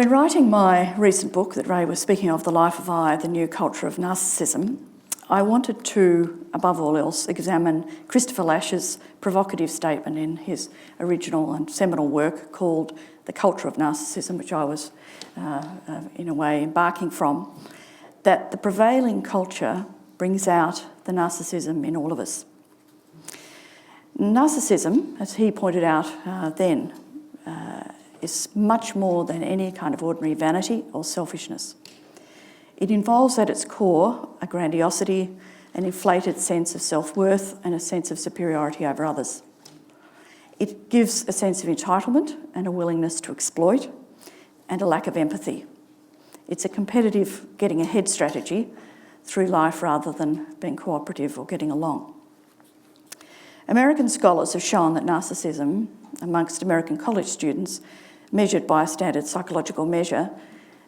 When writing my recent book that Ray was speaking of, The Life of I, The New Culture of Narcissism, I wanted to, above all else, examine Christopher Lash's provocative statement in his original and seminal work called The Culture of Narcissism, which I was, in a way, embarking from, that the prevailing culture brings out the narcissism in all of us. Narcissism, as he pointed out then, is much more than any kind of ordinary vanity or selfishness. It involves at its core a grandiosity, an inflated sense of self-worth and a sense of superiority over others. It gives a sense of entitlement and a willingness to exploit and a lack of empathy. It's a competitive getting ahead strategy through life rather than being cooperative or getting along. American scholars have shown that narcissism amongst American college students, measured by a standard psychological measure,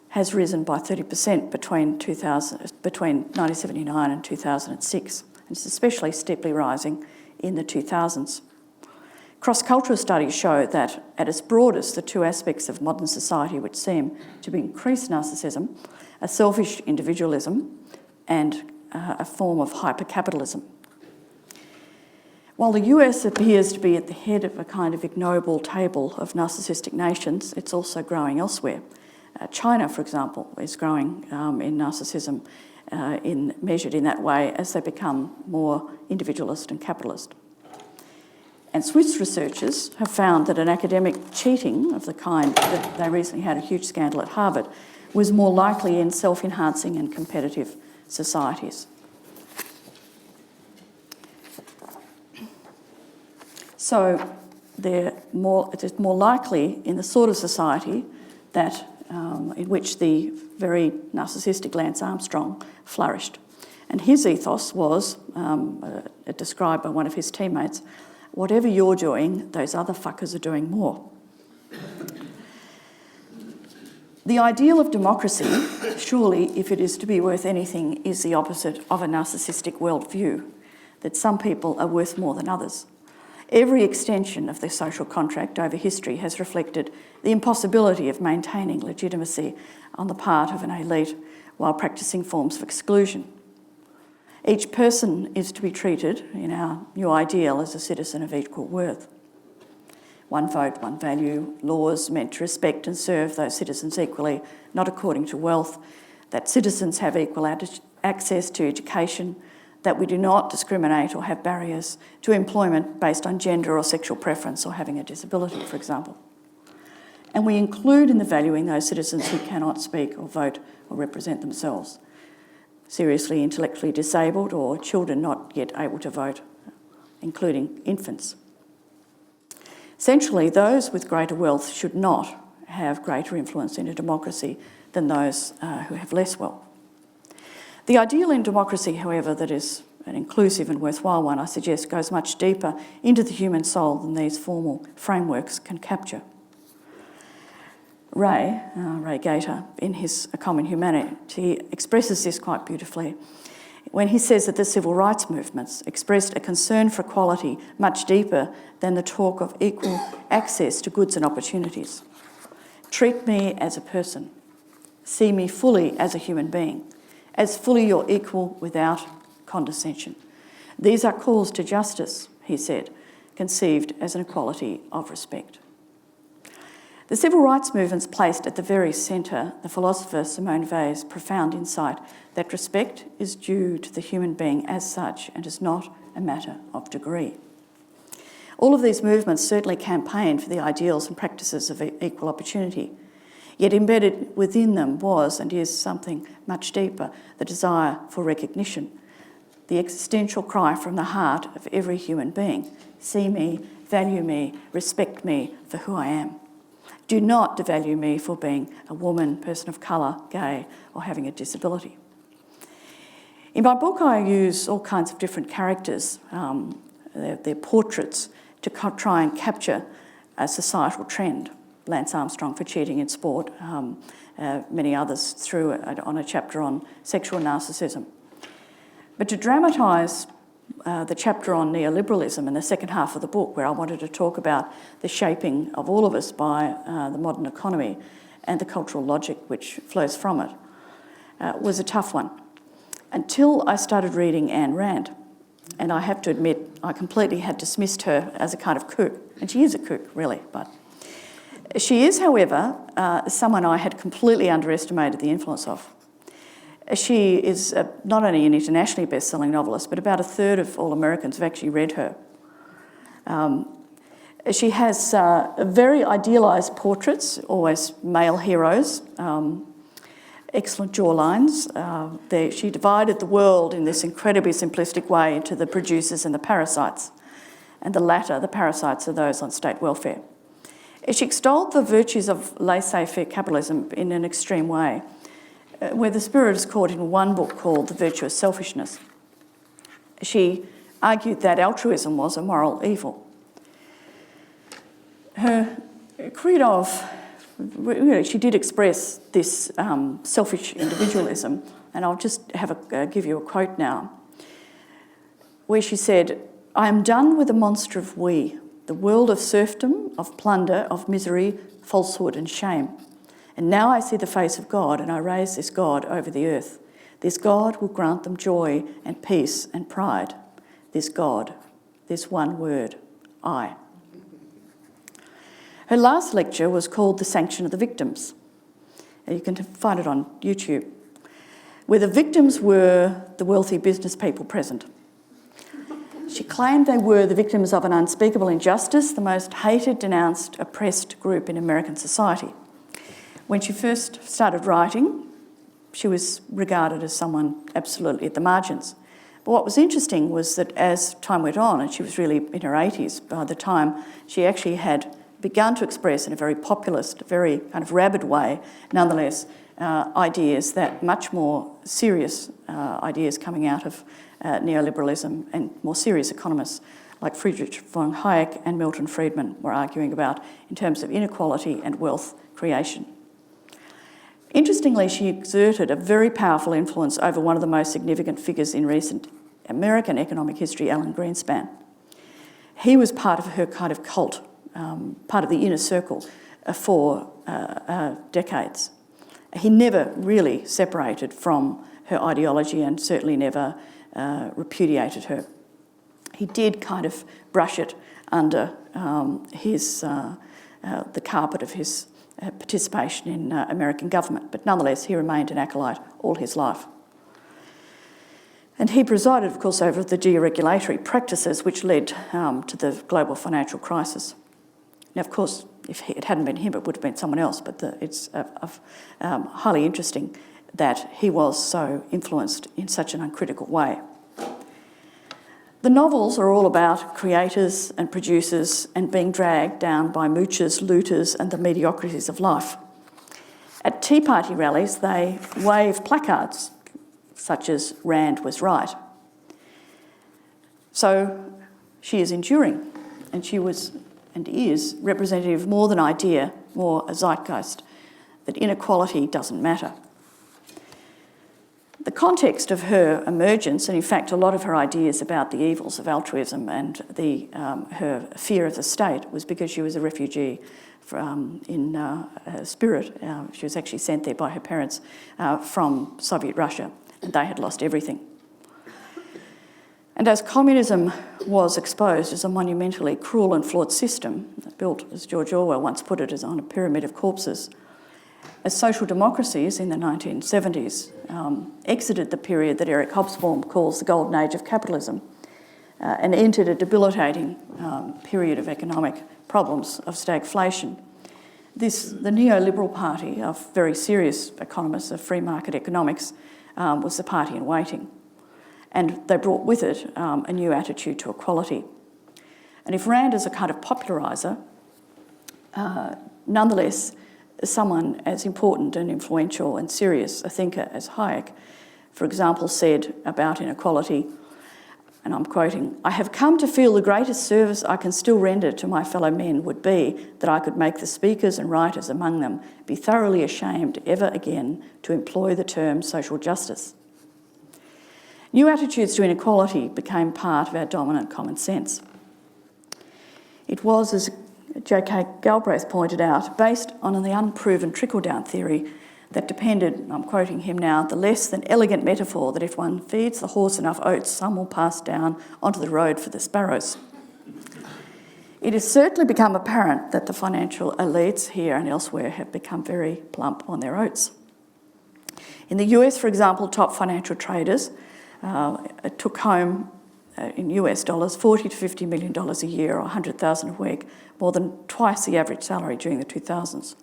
has risen by 30% between 1979 and 2006. And it's especially steeply rising in the 2000s. Cross-cultural studies show that at its broadest, the two aspects of modern society which seem to be increased narcissism are selfish individualism and a form of hyper-capitalism. While the US appears to be at the head of a kind of ignoble table of narcissistic nations, it's also growing elsewhere. China, for example, is growing in narcissism measured in that way as they become more individualist and capitalist. And Swiss researchers have found that an academic cheating of the kind that they recently had a huge scandal at Harvard was more likely in self-enhancing and competitive societies. So it is more likely in the sort of society that in which the very narcissistic Lance Armstrong flourished. And his ethos was, described by one of his teammates, whatever you're doing, those other fuckers are doing more. The ideal of democracy, surely, if it is to be worth anything, is the opposite of a narcissistic worldview, that some people are worth more than others. Every extension of the social contract over history has reflected the impossibility of maintaining legitimacy on the part of an elite while practising forms of exclusion. Each person is to be treated, in our new ideal, as a citizen of equal worth. One vote, one value, laws meant to respect and serve those citizens equally, not according to wealth, that citizens have equal access to education, that we do not discriminate or have barriers to employment based on gender or sexual preference or having a disability, for example. And we include in the valuing those citizens who cannot speak or vote or represent themselves, seriously intellectually disabled or children not yet able to vote, including infants. Essentially, those with greater wealth should not have greater influence in a democracy than those who have less wealth. The ideal in democracy, however, that is an inclusive and worthwhile one, I suggest, goes much deeper into the human soul than these formal frameworks can capture. Ray Gaita, in his A Common Humanity, expresses this quite beautifully when he says that the civil rights movements expressed a concern for equality much deeper than the talk of equal access to goods and opportunities. Treat me as a person. See me fully as a human being, as fully your equal without condescension. These are calls to justice, he said, conceived as an equality of respect. The civil rights movements placed at the very centre the philosopher Simone Weil's profound insight that respect is due to the human being as such and is not a matter of degree. All of these movements certainly campaigned for the ideals and practices of equal opportunity, yet embedded within them was and is something much deeper, the desire for recognition, the existential cry from the heart of every human being, see me, value me, respect me for who I am. Do not devalue me for being a woman, person of colour, gay, or having a disability. In my book, I use all kinds of different characters, their portraits, to try and capture a societal trend. Lance Armstrong for cheating in sport, many others on a chapter on sexual narcissism. But to dramatise the chapter on neoliberalism in the second half of the book, where I wanted to talk about the shaping of all of us by the modern economy and the cultural logic which flows from it, was a tough one. Until I started reading Ayn Rand. And I have to admit, I completely had dismissed her as a kind of kook. And she is a kook, really. But she is, however, someone I had completely underestimated the influence of. She is not only an internationally best-selling novelist, but about a third of all Americans have actually read her. She has very idealised portraits, always male heroes, excellent jawlines. She divided the world in this incredibly simplistic way into the producers and the parasites. And the latter, the parasites, are those on state welfare. She extolled the virtues of laissez-faire capitalism in an extreme way, where the spirit is caught in one book called The Virtue of Selfishness. She argued that altruism was a moral evil. Her creed of, she did express this selfish individualism, and I'll just give you a quote now, where she said, "I am done with the monster of we, the world of serfdom, of plunder, of misery, falsehood and shame. And now I see the face of God, and I raise this God over the earth. This God will grant them joy and peace and pride. This God, this one word, I." Her last lecture was called The Sanction of the Victims. You can find it on YouTube, where the victims were the wealthy business people present. She claimed they were the victims of an unspeakable injustice, the most hated, denounced, oppressed group in American society. When she first started writing, she was regarded as someone absolutely at the margins. But what was interesting was that as time went on, and she was really in her 80s by the time, she actually had begun to express in a very populist, very kind of rabid way, nonetheless, ideas that much more serious ideas coming out of neoliberalism and more serious economists like Friedrich von Hayek and Milton Friedman were arguing about in terms of inequality and wealth creation. Interestingly, she exerted a very powerful influence over one of the most significant figures in recent American economic history, Alan Greenspan. He was part of her kind of cult, part of the inner circle for decades. He never really separated from her ideology and certainly never repudiated her. He did kind of brush it under the carpet of his participation in American government, but nonetheless he remained an acolyte all his life. And he presided, of course, over the deregulatory practices which led to the global financial crisis. Now, of course, if it hadn't been him, it would have been someone else, but it's highly interesting that he was so influenced in such an uncritical way. The novels are all about creators and producers and being dragged down by moochers, looters and the mediocrities of life. At Tea Party rallies, they wave placards such as "Rand was right." So she is enduring, and she was and is representative of more than idea, more a zeitgeist, that inequality doesn't matter. The context of her emergence, and in fact a lot of her ideas about the evils of altruism and her fear of the state, was because she was a refugee in spirit. She was actually sent there by her parents from Soviet Russia, and they had lost everything. And as communism was exposed as a monumentally cruel and flawed system, built, as George Orwell once put it, as on a pyramid of corpses, as social democracies in the 1970s exited the period that Eric Hobsbawm calls the golden age of capitalism and entered a debilitating period of economic problems of stagflation, the neoliberal party of very serious economists of free market economics was the party in waiting. And they brought with it a new attitude to equality. And if Rand is a kind of populariser, nonetheless, someone as important and influential and serious a thinker as Hayek, for example, said about inequality, and I'm quoting, "I have come to feel the greatest service I can still render to my fellow men would be that I could make the speakers and writers among them be thoroughly ashamed ever again to employ the term social justice." New attitudes to inequality became part of our dominant common sense. It was, as J.K. Galbraith pointed out, based on the unproven trickle-down theory that depended, I'm quoting him now, the less than elegant metaphor that if one feeds the horse enough oats, some will pass down onto the road for the sparrows. It has certainly become apparent that the financial elites here and elsewhere have become very plump on their oats. In the US, for example, top financial traders took home, in US dollars, $40 to $50 million a year, or $100,000 a week, more than twice the average salary during the 2000s.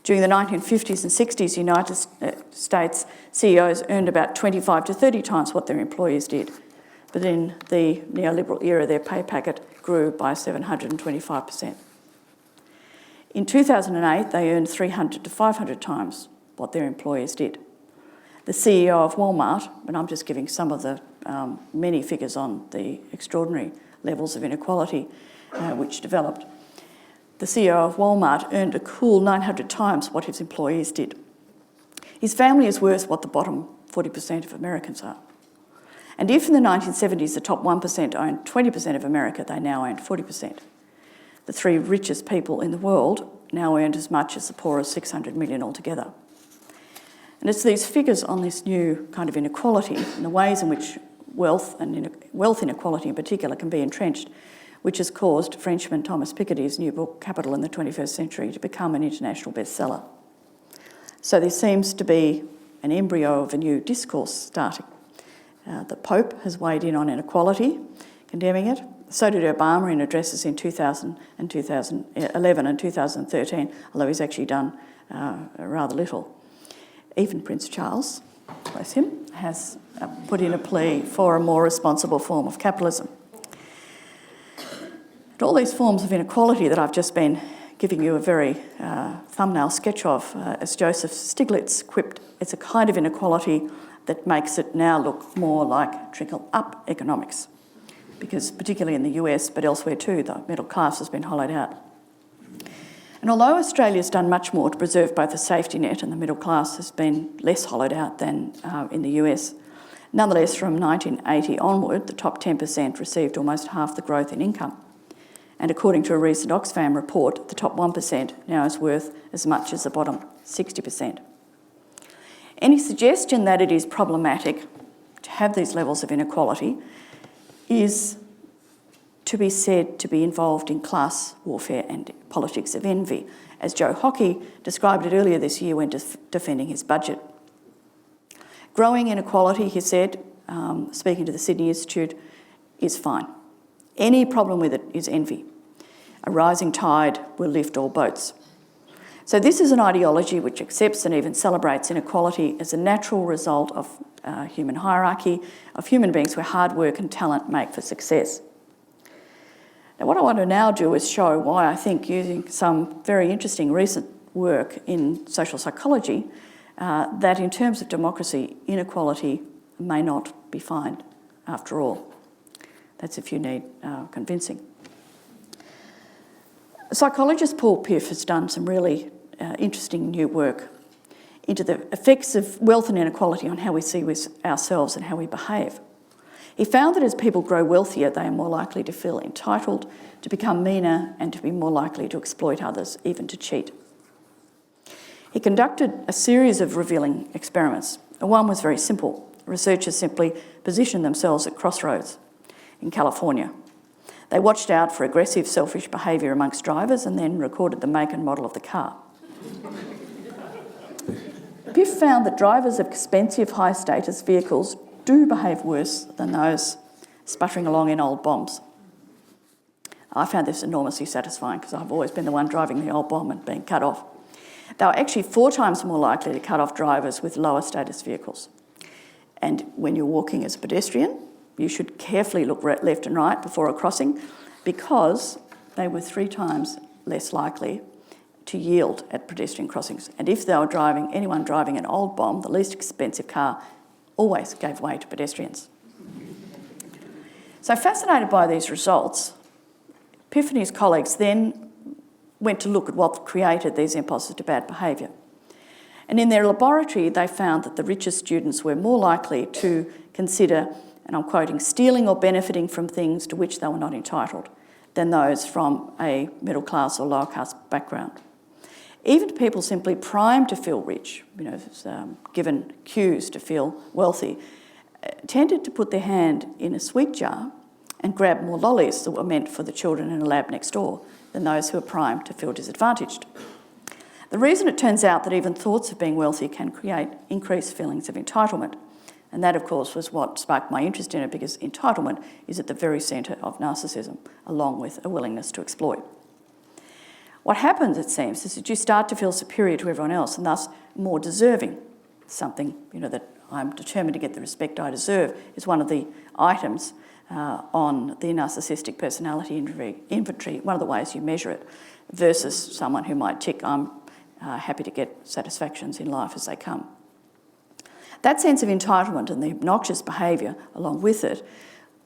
During the 1950s and 60s, United States CEOs earned about 25 to 30 times what their employees did. But in the neoliberal era, their pay packet grew by 725%. In 2008, they earned 300 to 500 times what their employees did. The CEO of Walmart, and I'm just giving some of the many figures on the extraordinary levels of inequality which developed, the CEO of Walmart earned a cool 900 times what his employees did. His family is worth what the bottom 40% of Americans are. And if in the 1970s the top 1% owned 20% of America, they now own 40%. The three richest people in the world now earned as much as the poorest 600 million altogether. And it's these figures on this new kind of inequality and the ways in which wealth inequality in particular can be entrenched, which has caused Frenchman Thomas Piketty's new book, Capital in the 21st Century, to become an international bestseller. So there seems to be an embryo of a new discourse starting. The Pope has weighed in on inequality, condemning it. So did Obama in addresses in 2000 and 2011 and 2013, although he's actually done rather little. Even Prince Charles, bless him, has put in a plea for a more responsible form of capitalism. And all these forms of inequality that I've just been giving you a very thumbnail sketch of, as Joseph Stiglitz quipped, it's a kind of inequality that makes it now look more like trickle-up economics, because particularly in the US, but elsewhere too, the middle class has been hollowed out. And although Australia's done much more to preserve both the safety net and the middle class has been less hollowed out than in the US, nonetheless from 1980 onward, the top 10% received almost half the growth in income. And according to a recent Oxfam report, the top 1% now is worth as much as the bottom 60%. Any suggestion that it is problematic to have these levels of inequality is to be said to be involved in class warfare and politics of envy, as Joe Hockey described it earlier this year when defending his budget. Growing inequality, he said, speaking to the Sydney Institute, is fine. Any problem with it is envy. A rising tide will lift all boats. So this is an ideology which accepts and even celebrates inequality as a natural result of human hierarchy, of human beings where hard work and talent make for success. Now, what I want to now do is show why I think, using some very interesting recent work in social psychology, that in terms of democracy, inequality may not be fine after all. That's if you need convincing. Psychologist Paul Piff has done some really interesting new work into the effects of wealth and inequality on how we see ourselves and how we behave. He found that as people grow wealthier, they are more likely to feel entitled, to become meaner, and to be more likely to exploit others, even to cheat. He conducted a series of revealing experiments. One was very simple. Researchers simply positioned themselves at crossroads in California. They watched out for aggressive, selfish behaviour amongst drivers and then recorded the make and model of the car. Piff found that drivers of expensive, high-status vehicles do behave worse than those sputtering along in old bombs. I found this enormously satisfying because I've always been the one driving the old bomb and being cut off. They were actually 4 times more likely to cut off drivers with lower status vehicles. And when you're walking as a pedestrian, you should carefully look left and right before a crossing, because they were 3 times less likely to yield at pedestrian crossings. And if they were anyone driving an old bomb, the least expensive car always gave way to pedestrians. So fascinated by these results, Piff and his colleagues then went to look at what created these impulses to bad behaviour. And in their laboratory, they found that the richest students were more likely to consider, and I'm quoting, stealing or benefiting from things to which they were not entitled. than those from a middle class or lower class background. Even people simply primed to feel rich, given cues to feel wealthy, tended to put their hand in a sweet jar and grab more lollies that were meant for the children in a lab next door than those who were primed to feel disadvantaged. The reason it turns out that even thoughts of being wealthy can create increased feelings of entitlement, and that, of course, was what sparked my interest in it, because entitlement is at the very centre of narcissism, along with a willingness to exploit. What happens, it seems, is that you start to feel superior to everyone else and thus more deserving. Something, that I'm determined to get the respect I deserve is one of the items on the narcissistic personality inventory, one of the ways you measure it, versus someone who might tick, I'm happy to get satisfactions in life as they come. That sense of entitlement and the obnoxious behaviour along with it,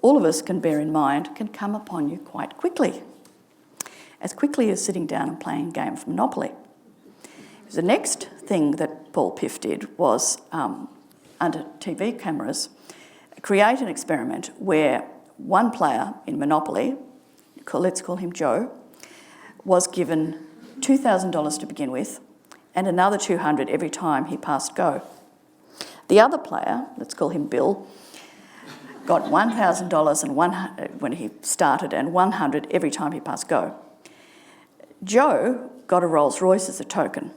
all of us can bear in mind, can come upon you quite quickly. As quickly as sitting down and playing a game of Monopoly. The next thing that Paul Piff did was, under TV cameras, create an experiment where one player in Monopoly, let's call him Joe, was given $2,000 to begin with and another $200 every time he passed go. The other player, let's call him Bill, got $1,000 when he started and $100 every time he passed go. Joe got a Rolls Royce as a token,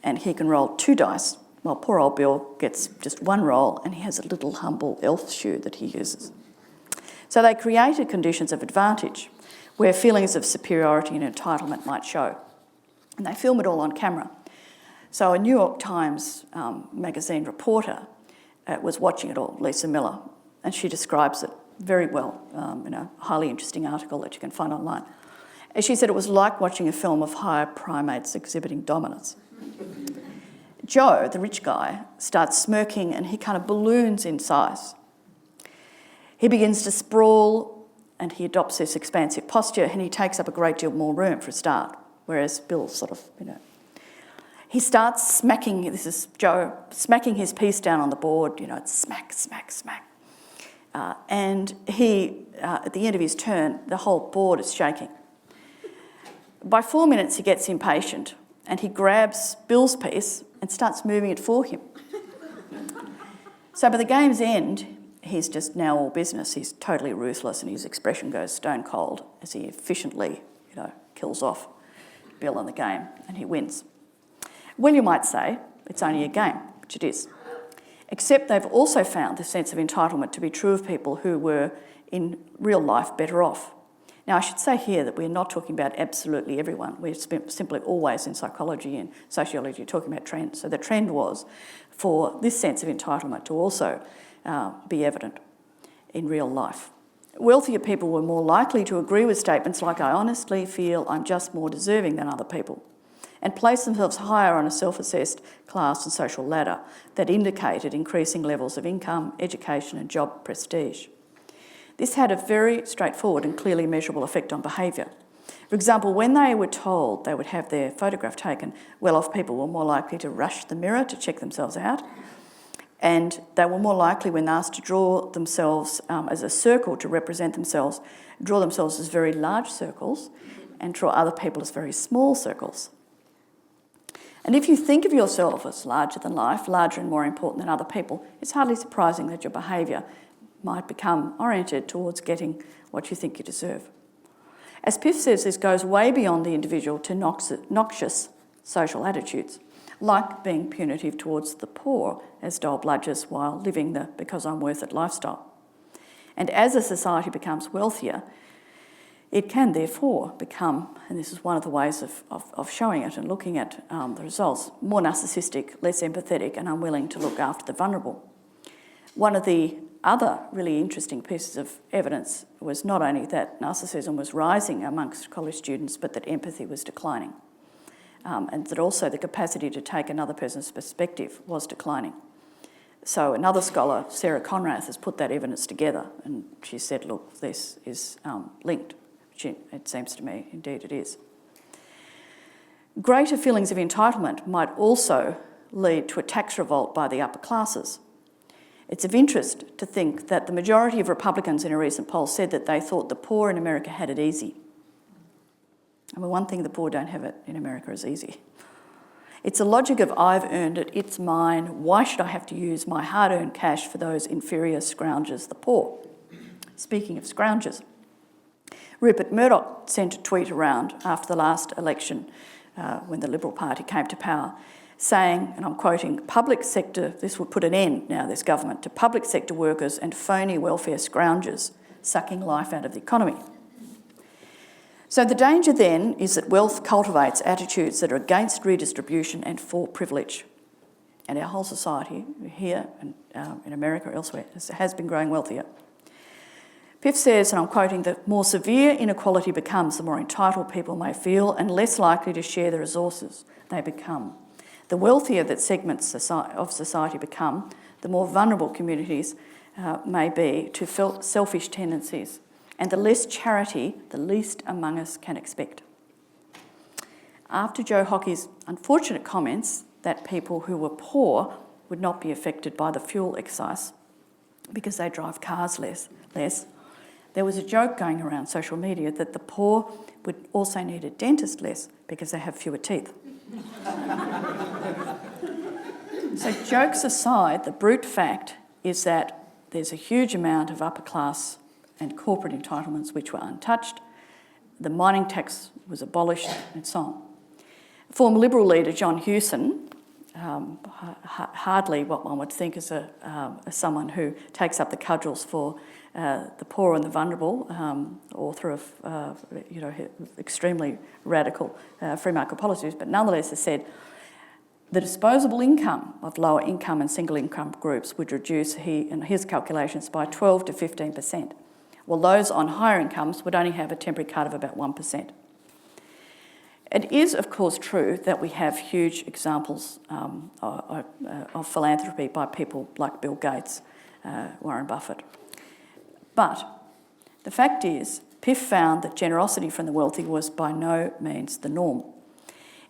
and he can roll 2 dice, while poor old Bill gets just 1 roll and he has a little humble elf shoe that he uses. So they created conditions of advantage where feelings of superiority and entitlement might show. And they film it all on camera. So a New York Times magazine reporter was watching it all, Lisa Miller, and she describes it very well in a highly interesting article that you can find online. As she said, it was like watching a film of higher primates exhibiting dominance. Joe, the rich guy, starts smirking and he kind of balloons in size. He begins to sprawl and he adopts this expansive posture and he takes up a great deal more room for a start, whereas Bill sort of, He starts smacking, this is Joe, smacking his piece down on the board, it's smack, smack, smack. And he, at the end of his turn, the whole board is shaking. By 4 minutes, he gets impatient and he grabs Bill's piece and starts moving it for him. So by the game's end, he's just now all business. He's totally ruthless and his expression goes stone cold as he efficiently, kills off Bill in the game and he wins. Well, you might say, it's only a game, which it is. Except they've also found this sense of entitlement to be true of people who were, in real life, better off. Now, I should say here that we're not talking about absolutely everyone. We're simply always in psychology and sociology talking about trends. So the trend was for this sense of entitlement to also be evident in real life. Wealthier people were more likely to agree with statements like, I honestly feel I'm just more deserving than other people, and place themselves higher on a self-assessed class and social ladder that indicated increasing levels of income, education and job prestige. This had a very straightforward and clearly measurable effect on behaviour. For example, when they were told they would have their photograph taken, well-off people were more likely to rush the mirror to check themselves out, and they were more likely, when asked to draw themselves as a circle to represent themselves, draw themselves as very large circles and draw other people as very small circles. And if you think of yourself as larger than life, larger and more important than other people, it's hardly surprising that your behaviour might become oriented towards getting what you think you deserve. As Piff says, this goes way beyond the individual to noxious social attitudes, like being punitive towards the poor as Dole bludges while living the because I'm worth it lifestyle. And as a society becomes wealthier, it can therefore become, and this is one of the ways of showing it and looking at the results, more narcissistic, less empathetic and unwilling to look after the vulnerable. One of the other really interesting pieces of evidence was not only that narcissism was rising amongst college students, but that empathy was declining, and that also the capacity to take another person's perspective was declining. So another scholar, Sarah Conrath, has put that evidence together, and she said, look, this is linked. It seems to me, indeed it is. Greater feelings of entitlement might also lead to a tax revolt by the upper classes. It's of interest to think that the majority of Republicans in a recent poll said that they thought the poor in America had it easy. I mean, one thing the poor don't have it in America is easy. It's a logic of I've earned it, it's mine, why should I have to use my hard-earned cash for those inferior scroungers, the poor? Speaking of scroungers, Rupert Murdoch sent a tweet around after the last election when the Liberal Party came to power, saying, and I'm quoting, public sector, this will put an end now, this government, to public sector workers and phony welfare scroungers sucking life out of the economy. So the danger then is that wealth cultivates attitudes that are against redistribution and for privilege. And our whole society here and in America or elsewhere has been growing wealthier. Piff says, and I'm quoting, the more severe inequality becomes, the more entitled people may feel and less likely to share the resources they become. The wealthier that segments of society become, the more vulnerable communities may be to selfish tendencies, and the less charity the least among us can expect. After Joe Hockey's unfortunate comments that people who were poor would not be affected by the fuel excise because they drive cars less, there was a joke going around social media that the poor would also need a dentist less because they have fewer teeth. So jokes aside, the brute fact is that there's a huge amount of upper class and corporate entitlements which were untouched. The mining tax was abolished and so on. Former Liberal leader John Hewson, hardly what one would think as someone who takes up the cudgels for the poor and the vulnerable, author of extremely radical free market policies, but nonetheless has said the disposable income of lower income and single income groups would reduce, in his calculations, by 12 to 15%, while those on higher incomes would only have a temporary cut of about 1%. It is, of course, true that we have huge examples of philanthropy by people like Bill Gates, Warren Buffett. But the fact is, Piff found that generosity from the wealthy was by no means the norm.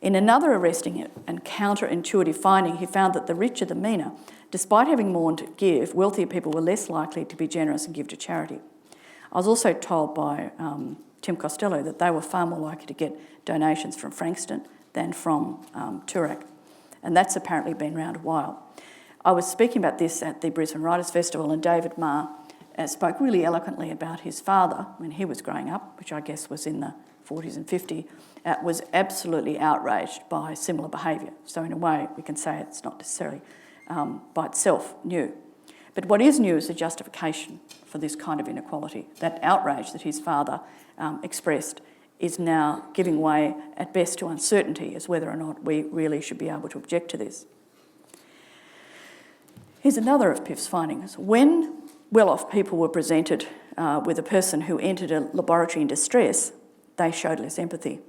In another arresting and counterintuitive finding, he found that the richer the meaner, despite having more to give, wealthier people were less likely to be generous and give to charity. I was also told by Tim Costello that they were far more likely to get donations from Frankston than from Toorak, and that's apparently been around a while. I was speaking about this at the Brisbane Writers' Festival, and David Marr spoke really eloquently about his father when he was growing up, which I guess was in the 40s and 50s, was absolutely outraged by similar behaviour. So in a way, we can say it's not necessarily by itself new. But what is new is the justification for this kind of inequality. That outrage that his father expressed is now giving way at best to uncertainty as whether or not we really should be able to object to this. Here's another of Piff's findings. When well-off people were presented with a person who entered a laboratory in distress, they showed less empathy.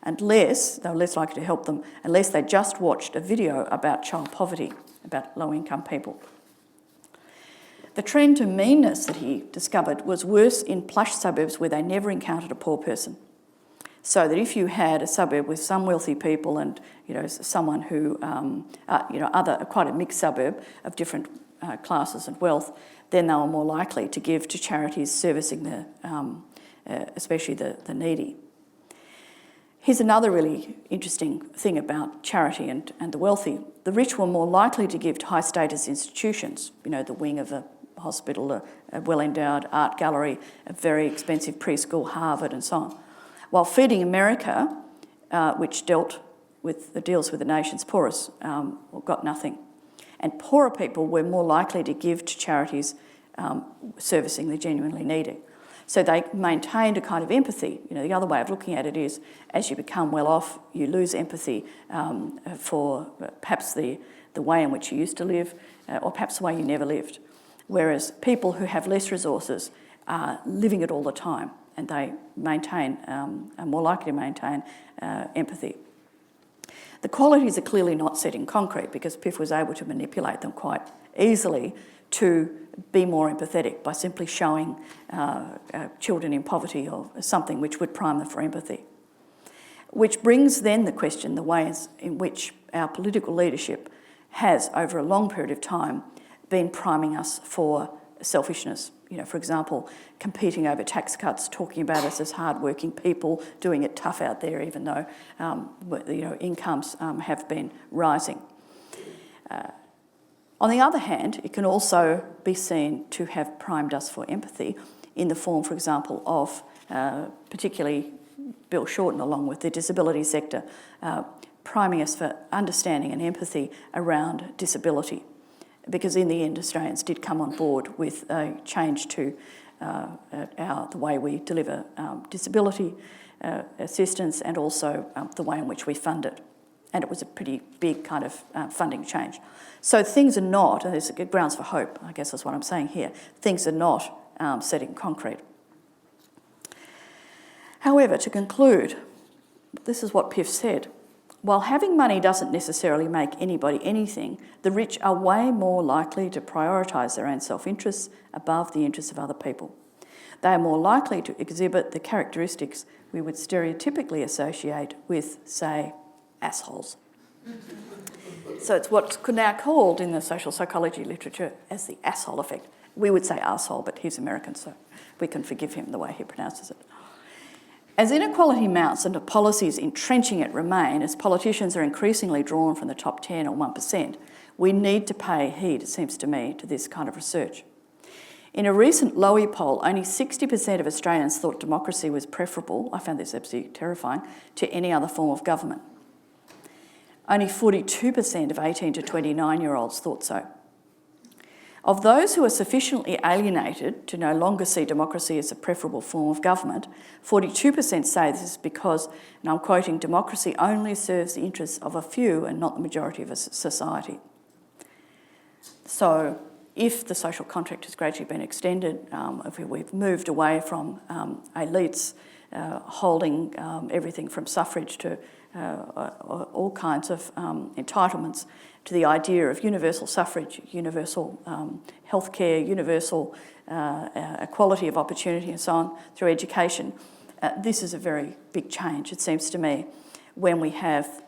And they were less likely to help them unless they just watched a video about child poverty, about low-income people. The trend to meanness that he discovered was worse in plush suburbs where they never encountered a poor person. So that if you had a suburb with some wealthy people and someone who, quite a mixed suburb of different classes and wealth, then they were more likely to give to charities servicing especially the needy. Here's another really interesting thing about charity and the wealthy. The rich were more likely to give to high-status institutions, the wing of a hospital, a well-endowed art gallery, a very expensive preschool, Harvard, and so on. While Feeding America, which deals with the nation's poorest, got nothing. And poorer people were more likely to give to charities servicing the genuinely needy. So they maintained a kind of empathy. The other way of looking at it is, as you become well off, you lose empathy for perhaps the way in which you used to live, or perhaps the way you never lived. Whereas people who have less resources are living it all the time, and they are more likely to maintain empathy. The qualities are clearly not set in concrete because Piff was able to manipulate them quite easily to be more empathetic by simply showing children in poverty or something which would prime them for empathy. Which brings then the question, the ways in which our political leadership has, over a long period of time, been priming us for selfishness for example, competing over tax cuts, talking about us as hard-working people, doing it tough out there, even though incomes have been rising. On the other hand, it can also be seen to have primed us for empathy in the form, for example, of particularly Bill Shorten, along with the disability sector, priming us for understanding and empathy around disability. Because in the end, Australians did come on board with a change to the way we deliver disability assistance and also the way in which we fund it. And it was a pretty big kind of funding change. So things are not, and there's grounds for hope, I guess that's what I'm saying here, things are not set in concrete. However, to conclude, this is what Piff said. While having money doesn't necessarily make anybody anything, the rich are way more likely to prioritise their own self-interests above the interests of other people. They are more likely to exhibit the characteristics we would stereotypically associate with, say, assholes. So it's what's now called in the social psychology literature as the asshole effect. We would say arsehole, but he's American, so we can forgive him the way he pronounces it. As inequality mounts and the policies entrenching it remain, as politicians are increasingly drawn from the top 10 or 1%, we need to pay heed, it seems to me, to this kind of research. In a recent Lowy poll, only 60% of Australians thought democracy was preferable, I found this absolutely terrifying, to any other form of government. Only 42% of 18 to 29-year-olds thought so. Of those who are sufficiently alienated to no longer see democracy as a preferable form of government, 42% say this is because, and I'm quoting, democracy only serves the interests of a few and not the majority of a society. So if the social contract has gradually been extended, if we've moved away from elites holding everything from suffrage to all kinds of entitlements, to the idea of universal suffrage, universal healthcare, universal equality of opportunity and so on through education. This is a very big change, it seems to me, when we have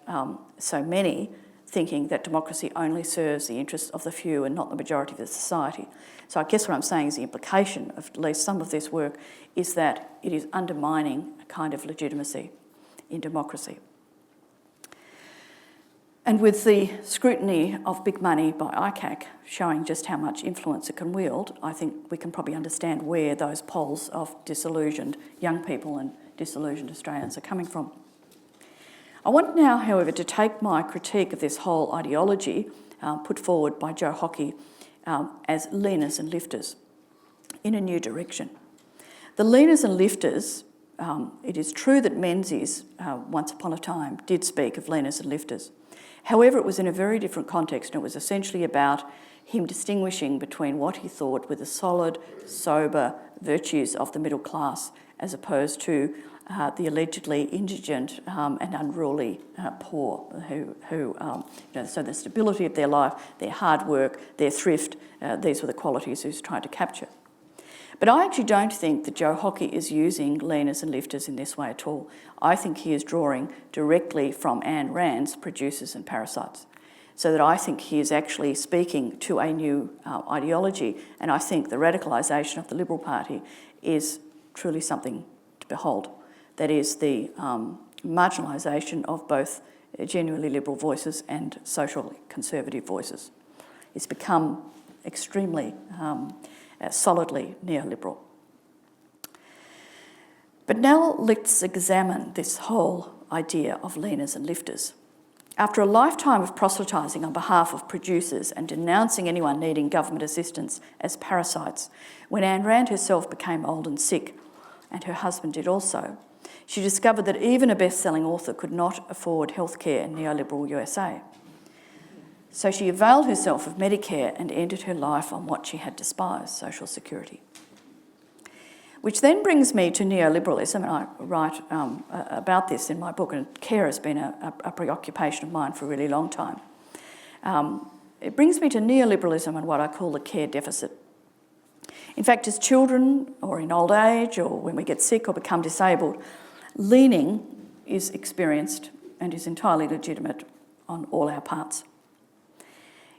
so many thinking that democracy only serves the interests of the few and not the majority of the society. So I guess what I'm saying is the implication of at least some of this work is that it is undermining a kind of legitimacy in democracy. And with the scrutiny of big money by ICAC showing just how much influence it can wield, I think we can probably understand where those polls of disillusioned young people and disillusioned Australians are coming from. I want now, however, to take my critique of this whole ideology put forward by Joe Hockey as leaners and lifters in a new direction. The leaners and lifters, it is true that Menzies, once upon a time, did speak of leaners and lifters. However, it was in a very different context, and it was essentially about him distinguishing between what he thought were the solid, sober virtues of the middle class as opposed to the allegedly indigent and unruly poor, so the stability of their life, their hard work, their thrift, these were the qualities he was trying to capture. But I actually don't think that Joe Hockey is using leaners and lifters in this way at all. I think he is drawing directly from Ayn Rand's Producers and Parasites. So that I think he is actually speaking to a new ideology, and I think the radicalisation of the Liberal Party is truly something to behold. That is the marginalisation of both genuinely liberal voices and socially conservative voices. It's become extremely solidly neoliberal. But now let's examine this whole idea of leaners and lifters. After a lifetime of proselytising on behalf of producers and denouncing anyone needing government assistance as parasites, when Ayn Rand herself became old and sick, and her husband did also, she discovered that even a best-selling author could not afford healthcare in neoliberal USA. So she availed herself of Medicare and ended her life on what she had despised, social security. Which then brings me to neoliberalism, and I write about this in my book, and care has been a preoccupation of mine for a really long time. It brings me to neoliberalism and what I call the care deficit. In fact, as children or in old age or when we get sick or become disabled, leaning is experienced and is entirely legitimate on all our parts.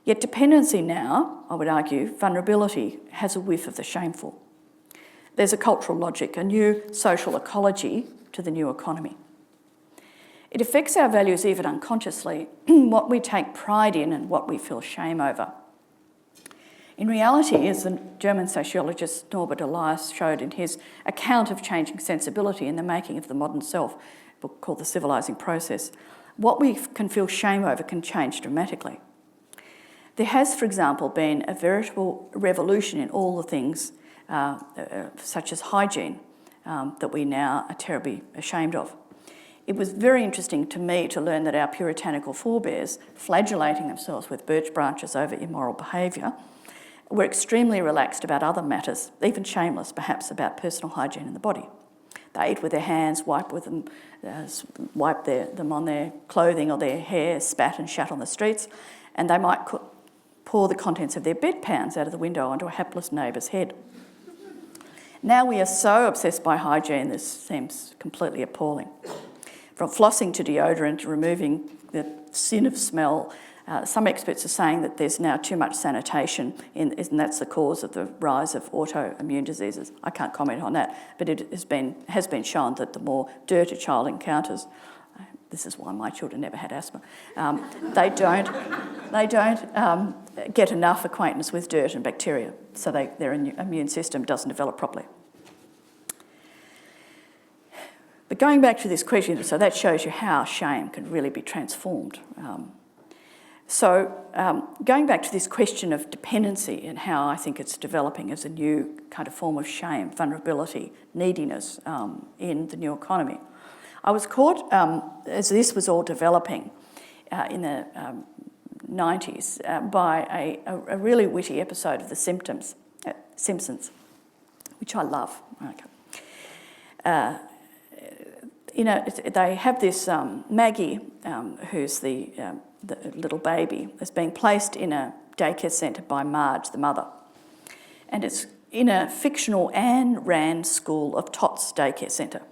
Yet dependency now, I would argue, vulnerability has a whiff of the shameful. There's a cultural logic, a new social ecology to the new economy. It affects our values even unconsciously, what we take pride in and what we feel shame over. In reality, as the German sociologist Norbert Elias showed in his account of changing sensibility in the making of the modern self, a book called The Civilising Process, what we can feel shame over can change dramatically. There has, for example, been a veritable revolution in all the things such as hygiene that we now are terribly ashamed of. It was very interesting to me to learn that our puritanical forebears, flagellating themselves with birch branches over immoral behaviour, were extremely relaxed about other matters, even shameless perhaps about personal hygiene in the body. They ate with their hands, wiped them on their clothing or their hair, spat and shat on the streets, and they might pour the contents of their bedpans out of the window onto a hapless neighbour's head. Now we are so obsessed by hygiene, this seems completely appalling. From flossing to deodorant to removing the sin of smell, some experts are saying that there's now too much sanitation and that's the cause of the rise of autoimmune diseases. I can't comment on that, but it has been shown that the more dirt a child encounters, this is why my children never had asthma, they don't get enough acquaintance with dirt and bacteria, so their immune system doesn't develop properly. But going back to this question, so that shows you how shame can really be transformed. Going back to this question of dependency and how I think it's developing as a new kind of form of shame, vulnerability, neediness in the new economy. I was caught, as this was all developing in the 90s, by a really witty episode of The Simpsons, which I love. Okay. They have this Maggie, who's the little baby, is being placed in a daycare centre by Marge, the mother. And it's in a fictional Anne Manne School of Tots daycare centre.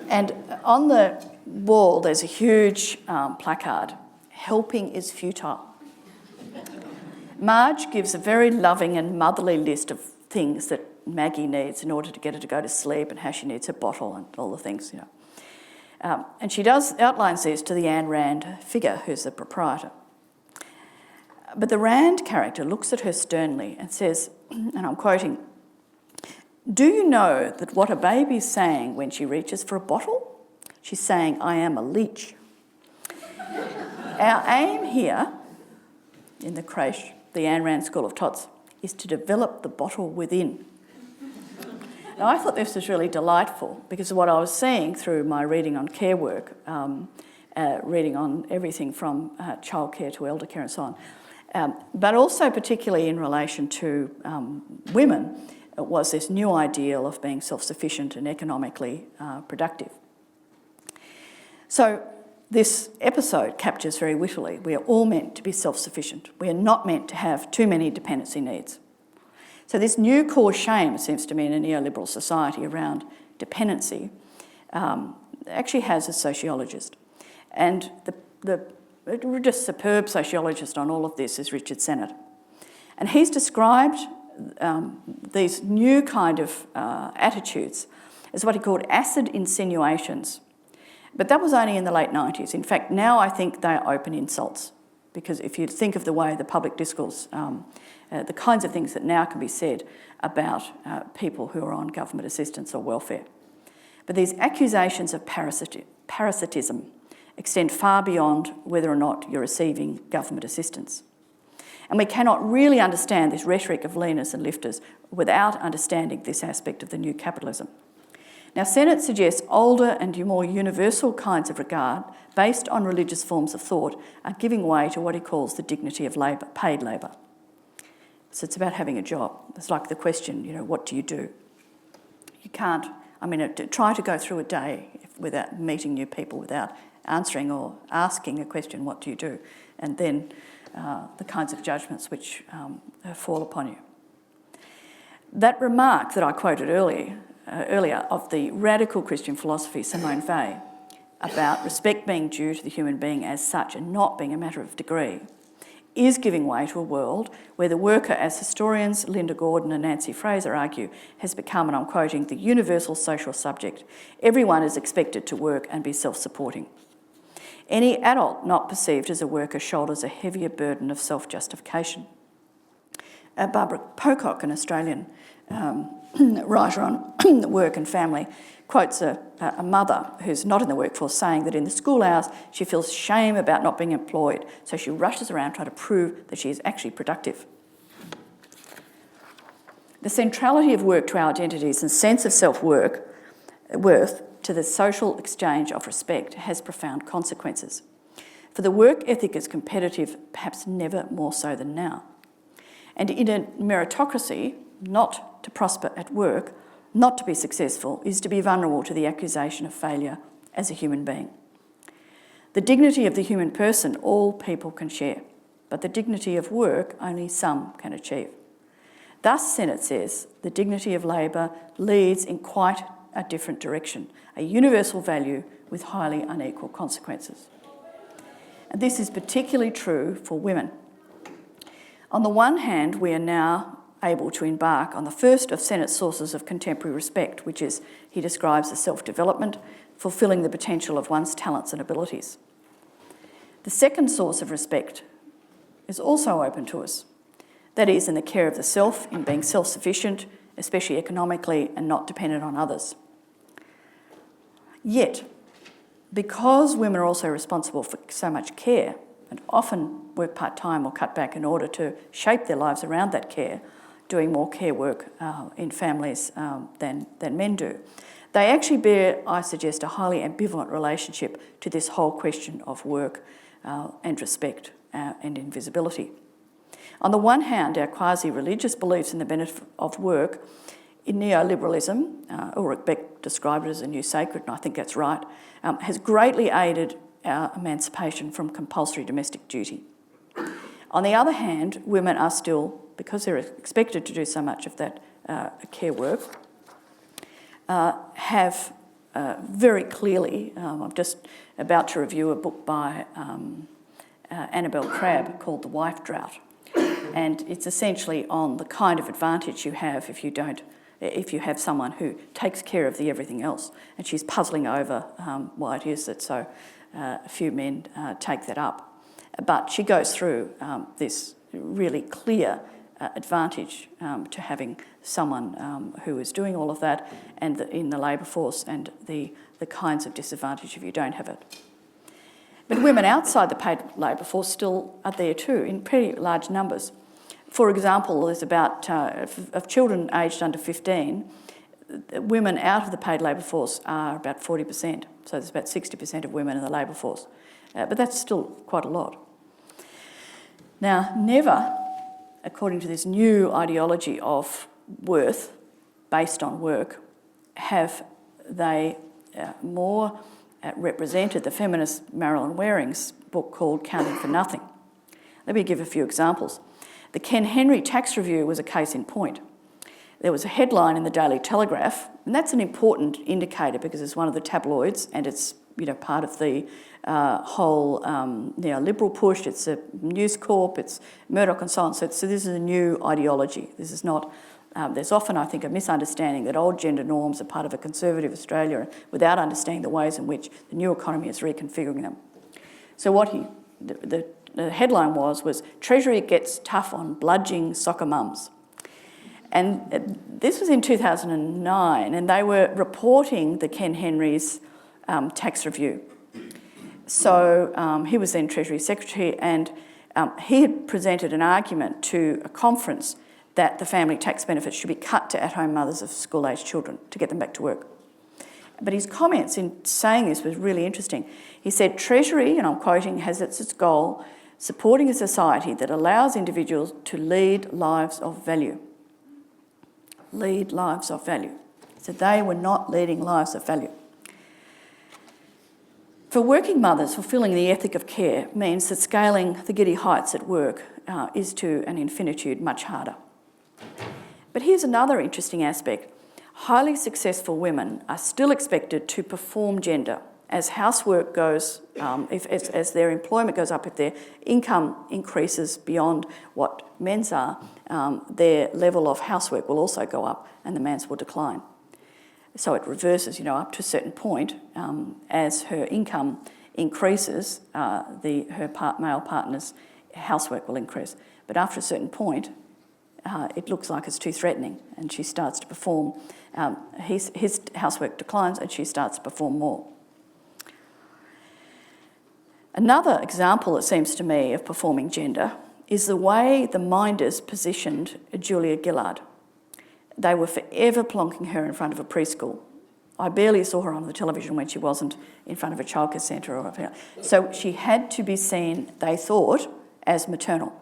And on the wall there's a huge placard, "Helping is futile." Marge gives a very loving and motherly list of things that Maggie needs in order to get her to go to sleep and how she needs her bottle and all the things, and she outlines this to the Ayn Rand figure, who's the proprietor. But the Rand character looks at her sternly and says, and I'm quoting, "Do you know that what a baby's saying when she reaches for a bottle? She's saying, 'I am a leech.' Our aim here in the creche, the Ayn Rand School of Tots, is to develop the bottle within." Now, I thought this was really delightful because of what I was seeing through my reading on care work, reading on everything from childcare to elder care and so on, but also particularly in relation to women, it was this new ideal of being self-sufficient and economically productive. So this episode captures very wittily, we are all meant to be self-sufficient. We are not meant to have too many dependency needs. So this new core shame, it seems to me, in a neoliberal society around dependency actually has a sociologist. And the just superb sociologist on all of this is Richard Sennett. And he's described these new kind of attitudes as what he called acid insinuations. But that was only in the late 90s. In fact, now I think they are open insults, because if you think of the way the public discourse, the kinds of things that now can be said about people who are on government assistance or welfare. But these accusations of parasitism extend far beyond whether or not you're receiving government assistance. And we cannot really understand this rhetoric of leaners and lifters without understanding this aspect of the new capitalism. Now, Sennett suggests older and more universal kinds of regard based on religious forms of thought are giving way to what he calls the dignity of labour, paid labour. So it's about having a job. It's like the question, what do you do? You can't, try to go through a day without meeting new people, without answering or asking a question, what do you do? And then the kinds of judgments which fall upon you. That remark that I quoted earlier of the radical Christian philosophy, Simone Weil, about respect being due to the human being as such and not being a matter of degree, is giving way to a world where the worker, as historians Linda Gordon and Nancy Fraser argue, has become, and I'm quoting, the universal social subject. Everyone is expected to work and be self-supporting. Any adult not perceived as a worker shoulders a heavier burden of self-justification. Barbara Pocock, an Australian writer on work and family, quotes a mother who's not in the workforce saying that in the school hours she feels shame about not being employed, so she rushes around trying to prove that she is actually productive. The centrality of work to our identities and sense of self-worth to the social exchange of respect has profound consequences. For the work ethic is competitive, perhaps never more so than now. And in a meritocracy, not to prosper at work, not to be successful, is to be vulnerable to the accusation of failure as a human being. The dignity of the human person all people can share, but the dignity of work only some can achieve. Thus, Sennett says, the dignity of labour leads in quite a different direction, a universal value with highly unequal consequences. And this is particularly true for women. On the one hand, we are now able to embark on the first of Sennett's sources of contemporary respect, which is, he describes as self-development, fulfilling the potential of one's talents and abilities. The second source of respect is also open to us. That is, in the care of the self, in being self-sufficient, especially economically, and not dependent on others. Yet, because women are also responsible for so much care, and often work part-time or cut back in order to shape their lives around that care, doing more care work in families than men do, they actually bear, I suggest, a highly ambivalent relationship to this whole question of work and respect and invisibility. On the one hand, our quasi-religious beliefs in the benefit of work in Neo-liberalism, Ulrich Beck described it as a new sacred, and I think that's right, has greatly aided our emancipation from compulsory domestic duty. On the other hand, women are still, because they're expected to do so much of that care work, have very clearly, I'm just about to review a book by Annabel Crabb called The Wife Drought, and it's essentially on the kind of advantage you have if you have someone who takes care of the everything else, and she's puzzling over why it is that so few men take that up. But she goes through this really clear advantage to having someone who is doing all of that and in the labour force, and the kinds of disadvantage if you don't have it. But women outside the paid labour force still are there too, in pretty large numbers. For example, there's about, of children aged under 15, women out of the paid labour force are about 40%. So there's about 60% of women in the labour force. But that's still quite a lot. Now, never, according to this new ideology of worth based on work, have they more represented the feminist Marilyn Waring's book called Counting for Nothing. Let me give a few examples. The Ken Henry Tax Review was a case in point. There was a headline in the Daily Telegraph, and that's an important indicator because it's one of the tabloids and it's part of the whole neoliberal push. It's a News Corp, it's Murdoch and so on. So this is a new ideology. This is not. There's often, I think, a misunderstanding that old gender norms are part of a conservative Australia without understanding the ways in which the new economy is reconfiguring them. So what the headline was Treasury gets tough on bludging soccer mums. And this was in 2009, and they were reporting the Ken Henry's tax review. So he was then Treasury Secretary, and he had presented an argument to a conference that the family tax benefits should be cut to at-home mothers of school-aged children to get them back to work. But his comments in saying this was really interesting. He said, Treasury, and I'm quoting, has as its goal supporting a society that allows individuals to lead lives of value. Lead lives of value. So they were not leading lives of value. For working mothers, fulfilling the ethic of care means that scaling the giddy heights at work is to an infinitude much harder. But here's another interesting aspect. Highly successful women are still expected to perform gender as housework goes, as their employment goes up, if their income increases beyond what men's are, their level of housework will also go up and the man's will decline. So it reverses, up to a certain point. As her income increases, her male partner's housework will increase. But after a certain point, it looks like it's too threatening and she starts to perform. His housework declines and she starts to perform more. Another example, it seems to me, of performing gender is the way the minders positioned Julia Gillard. They were forever plonking her in front of a preschool. I barely saw her on the television when she wasn't in front of a childcare centre. So she had to be seen, they thought, as maternal.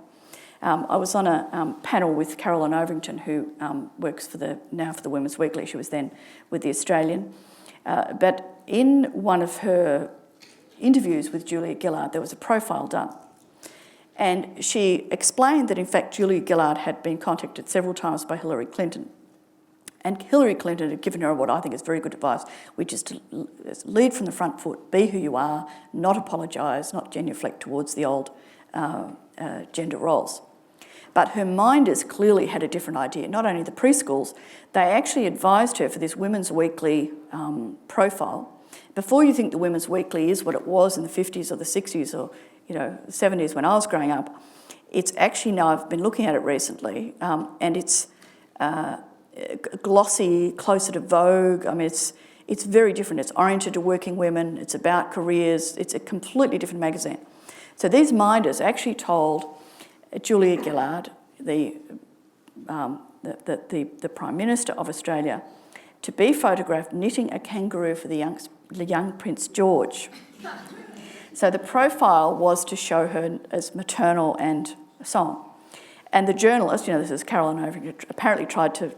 I was on a panel with Caroline Overington, who works now for the Women's Weekly. She was then with The Australian. But in one of her interviews with Julia Gillard, there was a profile done. And she explained that, in fact, Julia Gillard had been contacted several times by Hillary Clinton. And Hillary Clinton had given her what I think is very good advice, which is to lead from the front foot, be who you are, not apologise, not genuflect towards the old gender roles. But her minders clearly had a different idea. Not only the preschools, they actually advised her for this Women's Weekly profile. Before you think the Women's Weekly is what it was in the 50s or the 60s or the 70s when I was growing up, it's actually now, I've been looking at it recently, and it's glossy, closer to Vogue. I mean, it's very different. It's oriented to working women. It's about careers. It's a completely different magazine. So these minders actually told Julia Gillard, the Prime Minister of Australia, to be photographed knitting a kangaroo for the young Prince George. So the profile was to show her as maternal and so on. And the journalist, this is Caroline Overington, apparently tried to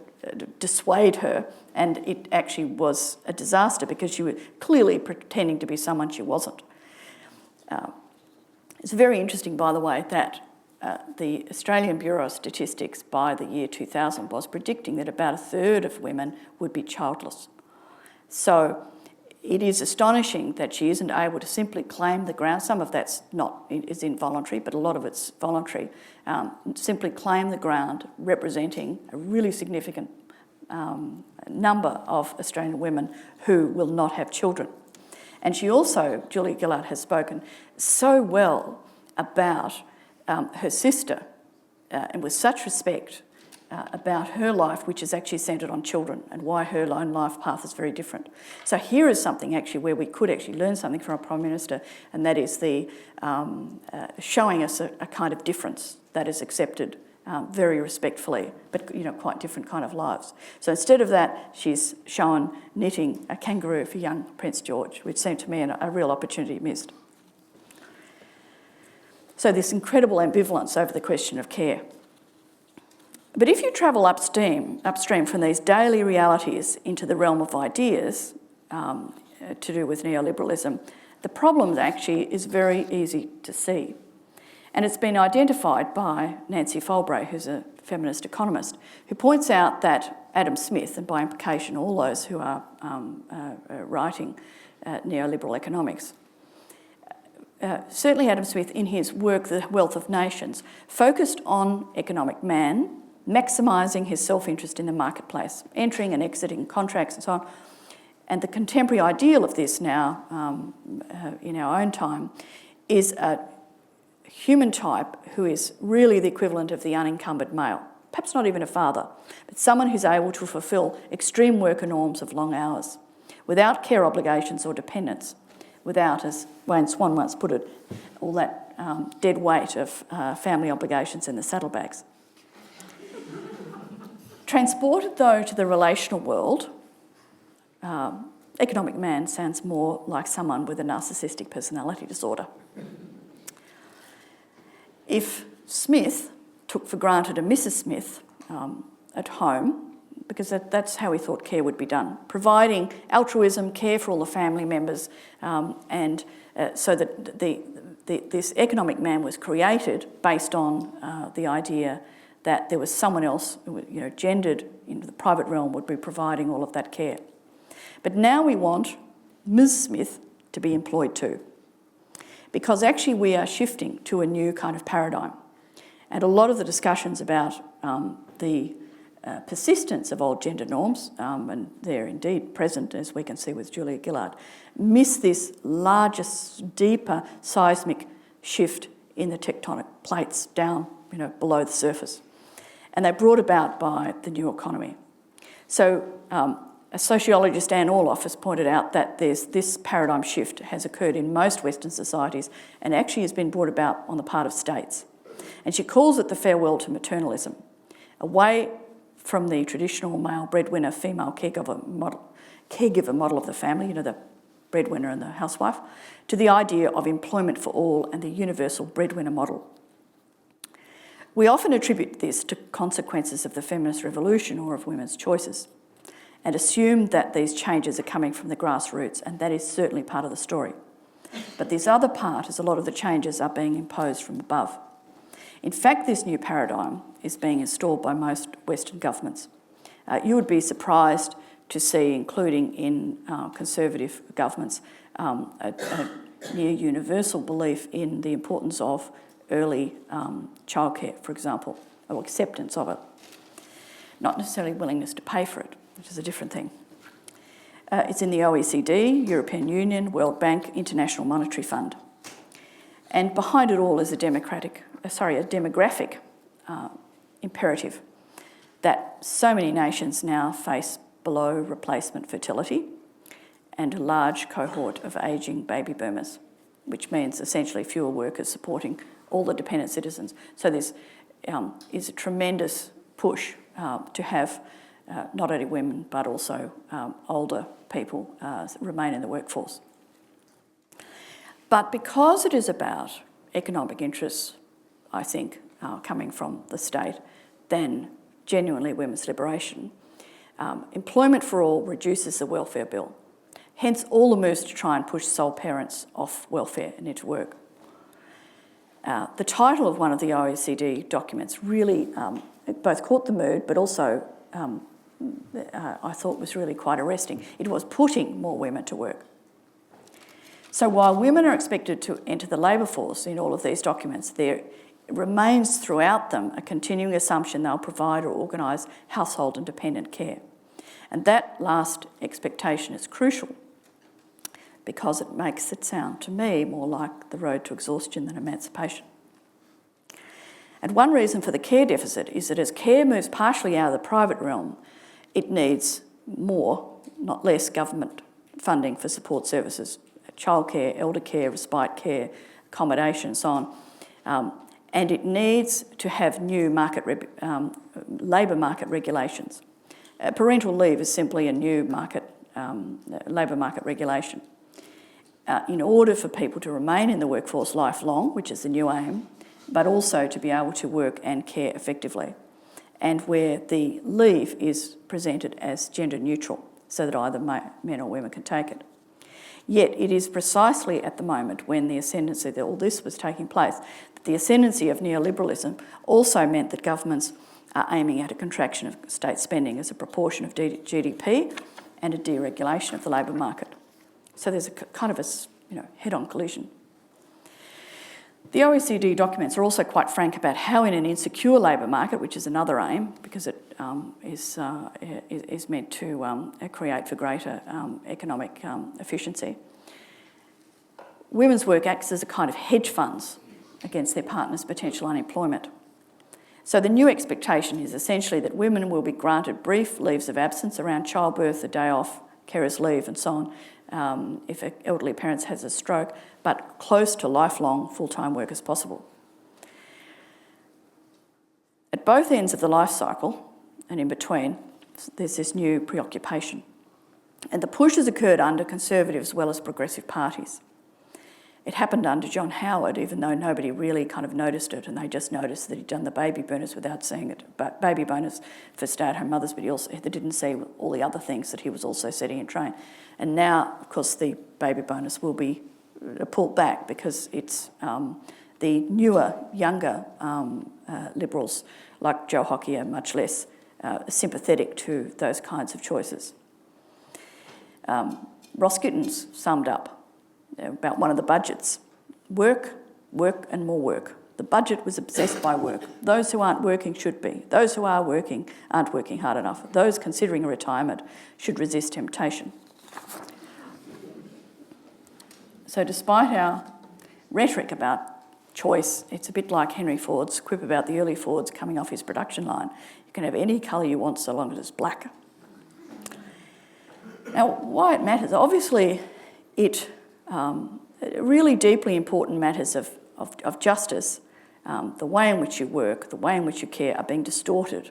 dissuade her, and it actually was a disaster because she was clearly pretending to be someone she wasn't. It's very interesting, by the way, that the Australian Bureau of Statistics by the year 2000 was predicting that about a third of women would be childless. So it is astonishing that she isn't able to simply claim the ground. Some of that's is involuntary, but a lot of it's voluntary. Simply claim the ground representing a really significant number of Australian women who will not have children. And she also, Julia Gillard, has spoken so well about her sister and with such respect about her life, which is actually centred on children, and why her own life path is very different. So here is something actually where we could actually learn something from a Prime Minister, and that is the showing us a kind of difference that is accepted very respectfully, but quite different kind of lives. So instead of that, she's shown knitting a kangaroo for young Prince George, which seemed to me a real opportunity missed. So this incredible ambivalence over the question of care. But if you travel upstream from these daily realities into the realm of ideas to do with neoliberalism, the problem actually is very easy to see. And it's been identified by Nancy Folbray, who's a feminist economist, who points out that Adam Smith, and by implication all those who are writing neoliberal economics, certainly Adam Smith in his work, The Wealth of Nations, focused on economic man, maximising his self-interest in the marketplace, entering and exiting contracts and so on. And the contemporary ideal of this now, in our own time, is a human type who is really the equivalent of the unencumbered male, perhaps not even a father, but someone who's able to fulfil extreme worker norms of long hours, without care obligations or dependence, without, as Wayne Swan once put it, all that dead weight of family obligations in the saddlebags. Transported, though, to the relational world, economic man sounds more like someone with a narcissistic personality disorder. If Smith took for granted a Mrs. Smith at home, because that's how he thought care would be done, providing altruism, care for all the family members, and so that this economic man was created based on the idea that there was someone else, gendered into the private realm, would be providing all of that care. But now we want Ms. Smith to be employed to. Because actually we are shifting to a new kind of paradigm. And a lot of the discussions about the persistence of old gender norms, and they're indeed present, as we can see with Julia Gillard, miss this larger, deeper seismic shift in the tectonic plates down, below the surface. And they're brought about by the new economy. So a sociologist, Anne Manne, has pointed out that this paradigm shift has occurred in most Western societies and actually has been brought about on the part of states. And she calls it the farewell to maternalism, away from the traditional male breadwinner, female caregiver model of the family, the breadwinner and the housewife, to the idea of employment for all and the universal breadwinner model. We often attribute this to consequences of the feminist revolution or of women's choices, and assume that these changes are coming from the grassroots, and that is certainly part of the story. But this other part is a lot of the changes are being imposed from above. In fact, this new paradigm is being installed by most Western governments. You would be surprised to see, including in conservative governments, a near universal belief in the importance of early childcare, for example, or acceptance of it. Not necessarily willingness to pay for it, which is a different thing. It's in the OECD, European Union, World Bank, International Monetary Fund. And behind it all is a demographic imperative that so many nations now face below replacement fertility and a large cohort of ageing baby boomers, which means essentially fewer workers supporting all the dependent citizens. So this is a tremendous push to have not only women but also older people remain in the workforce. But because it is about economic interests, I think, coming from the state, than genuinely women's liberation, employment for all reduces the welfare bill. Hence all the moves to try and push sole parents off welfare and into work. The title of one of the OECD documents really both caught the mood, but also I thought was really quite arresting. It was putting more women to work. So while women are expected to enter the labour force in all of these documents, there remains throughout them a continuing assumption they'll provide or organise household and dependent care. And that last expectation is crucial because it makes it sound, to me, more like the road to exhaustion than emancipation. And one reason for the care deficit is that as care moves partially out of the private realm, it needs more, not less, government funding for support services, childcare, elder care, respite care, accommodation and so on. And it needs to have new labour market regulations. Parental leave is simply a new labour market regulation. In order for people to remain in the workforce lifelong, which is the new aim, but also to be able to work and care effectively, and where the leave is presented as gender neutral, so that either men or women can take it. Yet it is precisely at the moment when the ascendancy that all this was taking place, that the ascendancy of neoliberalism also meant that governments are aiming at a contraction of state spending as a proportion of GDP and a deregulation of the labour market. So there's a kind of a head-on collision. The OECD documents are also quite frank about how in an insecure labour market, which is another aim, because it is meant to create for greater economic efficiency, women's work acts as a kind of hedge funds against their partner's potential unemployment. So the new expectation is essentially that women will be granted brief leaves of absence around childbirth, a day off, carer's leave and so on, if an elderly parent has a stroke, but close to lifelong full-time work as possible. At both ends of the life cycle, and in between, there's this new preoccupation. And the push has occurred under conservative as well as progressive parties. It happened under John Howard, even though nobody really kind of noticed it, and they just noticed that he'd done the baby bonus without seeing it, but baby bonus for stay-at-home mothers, but they didn't see all the other things that he was also setting in train. And now, of course, the baby bonus will be pulled back because it's the newer, younger Liberals like Joe Hockey are much less sympathetic to those kinds of choices. Ross Gittins summed up about one of the budgets. Work, work and more work. The budget was obsessed by work. Those who aren't working should be. Those who are working aren't working hard enough. Those considering a retirement should resist temptation. So despite our rhetoric about choice, it's a bit like Henry Ford's quip about the early Fords coming off his production line. You can have any colour you want so long as it's black. Now, why it matters? Obviously, it really deeply important matters of justice, the way in which you work, the way in which you care are being distorted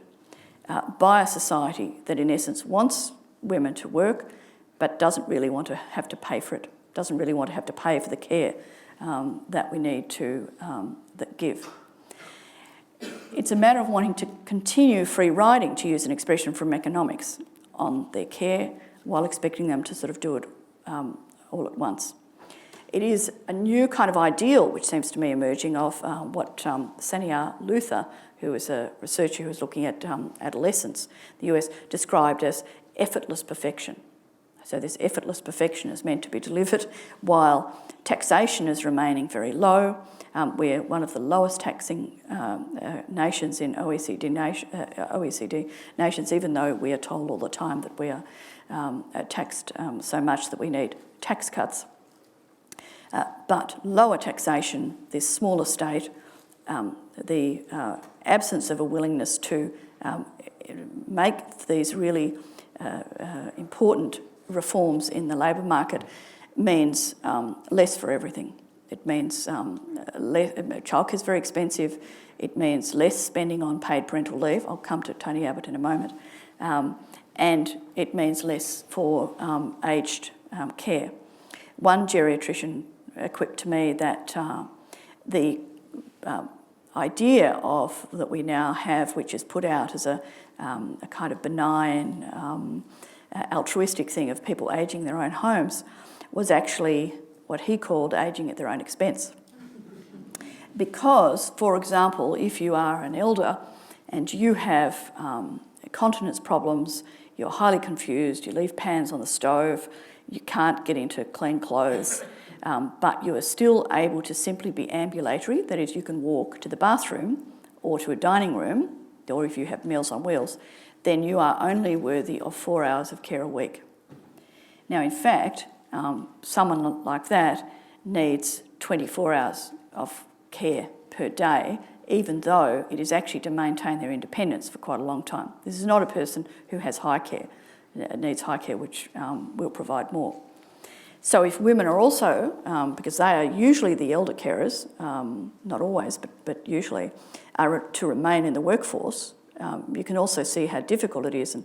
by a society that in essence wants women to work but doesn't really want to have to pay for it, doesn't really want to have to pay for the care that we need to give. It's a matter of wanting to continue free riding, to use an expression from economics, on their care while expecting them to sort of do it all at once. It is a new kind of ideal which seems to me emerging of what Sanya Luther, who is a researcher who is looking at adolescence, the US, described as effortless perfection. So this effortless perfection is meant to be delivered while taxation is remaining very low. We're one of the lowest taxing nations in OECD nations, even though we are told all the time that we are taxed so much that we need tax cuts. But lower taxation, this smaller state, the absence of a willingness to make these really important reforms in the labour market means less for everything. It means childcare is very expensive. It means less spending on paid parental leave. I'll come to Tony Abbott in a moment. And it means less for aged care. One geriatrician quipped to me that the idea of that we now have, which is put out as a kind of benign, altruistic thing of people ageing their own homes, was actually what he called ageing at their own expense. Because, for example, if you are an elder and you have continence problems, you're highly confused, you leave pans on the stove, you can't get into clean clothes, but you are still able to simply be ambulatory, that is, you can walk to the bathroom or to a dining room, or if you have Meals on Wheels, then you are only worthy of 4 hours of care a week. Now, in fact, someone like that needs 24 hours of care per day, even though it is actually to maintain their independence for quite a long time. This is not a person who has high care, needs high care, which will provide more. So if women are also, because they are usually the elder carers, not always, but usually, are to remain in the workforce, you can also see how difficult it is, and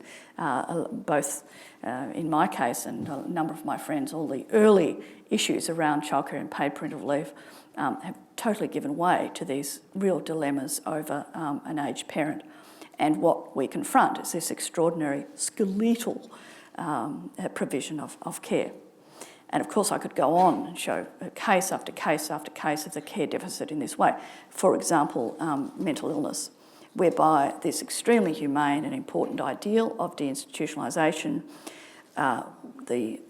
both in my case and a number of my friends, all the early issues around childcare and paid parental leave have totally given way to these real dilemmas over an aged parent. And what we confront is this extraordinary skeletal provision of care. And of course I could go on and show case after case after case of the care deficit in this way. For example, mental illness, whereby this extremely humane and important ideal of deinstitutionalisation, the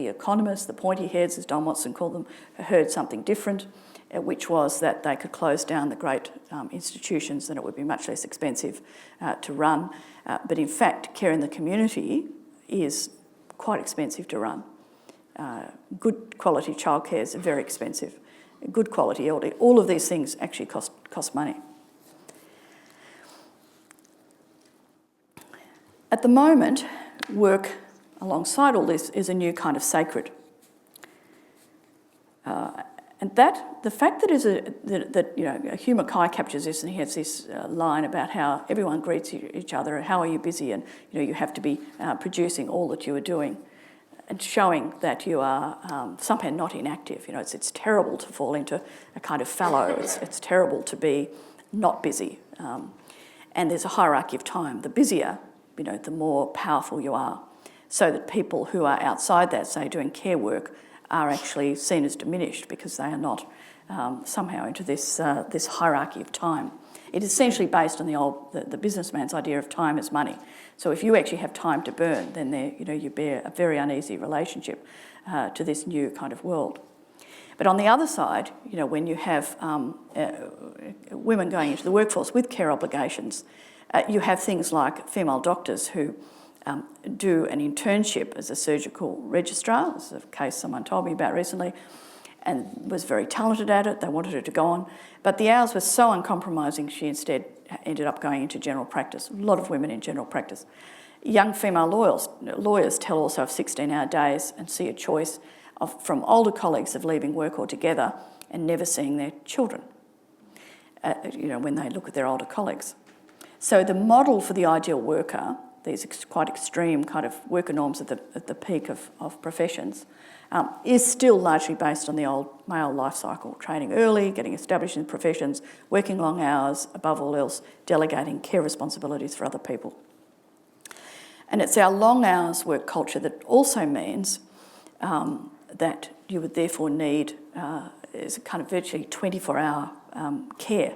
economists, the pointy heads, as Don Watson called them, heard something different, which was that they could close down the great institutions and it would be much less expensive to run. But in fact, care in the community is quite expensive to run. Good quality childcare is very expensive. Good quality elderly, all of these things actually cost money. At the moment, work alongside all this is a new kind of sacred. And that the fact that Hugh Mackay captures this, and he has this line about how everyone greets each other, how are you busy, and you have to be producing all that you are doing, and showing that you are somehow not inactive. It's terrible to fall into a kind of fallow. It's terrible to be not busy, and there's a hierarchy of time. The busier, the more powerful you are, so that people who are outside that, say doing care work, are actually seen as diminished because they are not somehow into this hierarchy of time. It is essentially based on the businessman's idea of time as money. So if you actually have time to burn, then you bear a very uneasy relationship to this new kind of world. But on the other side, when you have women going into the workforce with care obligations, you have things like female doctors who do an internship as a surgical registrar. This is a case someone told me about recently, and was very talented at it. They wanted her to go on. But the hours were so uncompromising, she instead ended up going into general practice. A lot of women in general practice. Young female lawyers tell also of 16-hour days and see a choice from older colleagues of leaving work altogether and never seeing their children, when they look at their older colleagues. So the model for the ideal worker, these quite extreme kind of worker norms at the peak of professions, is still largely based on the old male life cycle, training early, getting established in professions, working long hours, above all else, delegating care responsibilities for other people. And it's our long hours work culture that also means that you would therefore need is a kind of virtually 24-hour care,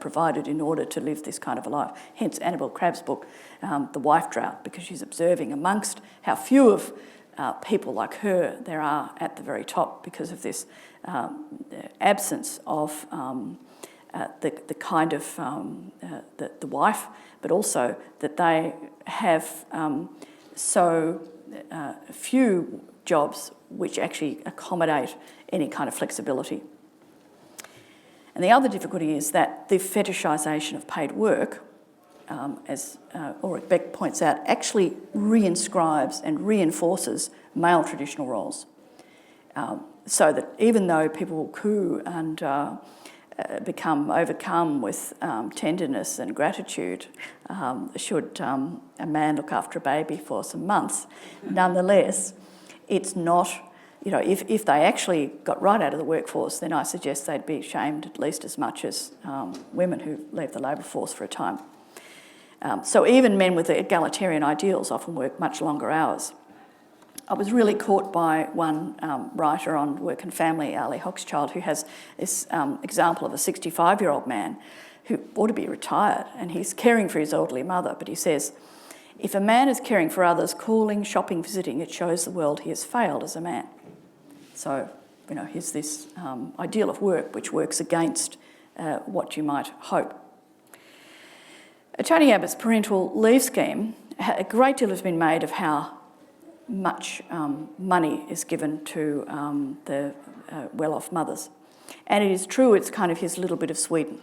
provided in order to live this kind of a life. Hence Annabel Crabb's book, The Wife Drought, because she's observing amongst how few of people like her there are at the very top because of this absence of the kind of the wife, but also that they have so few jobs which actually accommodate any kind of flexibility. And the other difficulty is that the fetishisation of paid work, as Ulrich Beck points out, actually reinscribes and reinforces male traditional roles. So that even though people will coo and become overcome with tenderness and gratitude, should a man look after a baby for some months, nonetheless, it's not, if they actually got right out of the workforce, then I suggest they'd be shamed at least as much as women who leave the labour force for a time. So even men with egalitarian ideals often work much longer hours. I was really caught by one writer on work and family, Ali Hochschild, who has this example of a 65-year-old man who ought to be retired, and he's caring for his elderly mother, but he says, if a man is caring for others, calling, shopping, visiting, it shows the world he has failed as a man. So, here's this ideal of work which works against what you might hope. Tony Abbott's parental leave scheme, a great deal has been made of how much money is given to the well-off mothers. And it is true, it's kind of his little bit of Sweden.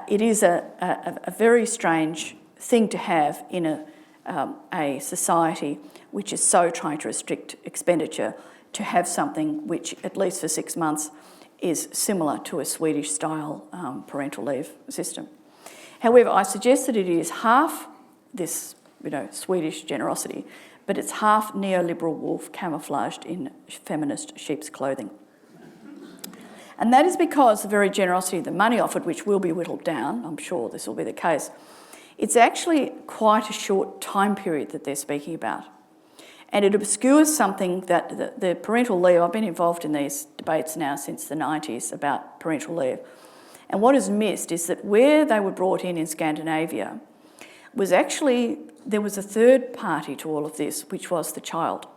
It is a very strange thing to have in a society which is so trying to restrict expenditure, to have something which, at least for 6 months, is similar to a Swedish-style parental leave system. However, I suggest that it is half this, Swedish generosity, but it's half neoliberal wolf camouflaged in feminist sheep's clothing. And that is because the very generosity of the money offered, which will be whittled down, I'm sure this will be the case, it's actually quite a short time period that they're speaking about. And it obscures something that the parental leave, I've been involved in these debates now since the 90s about parental leave. And what is missed is that where they were brought in Scandinavia was actually, there was a third party to all of this, which was the child.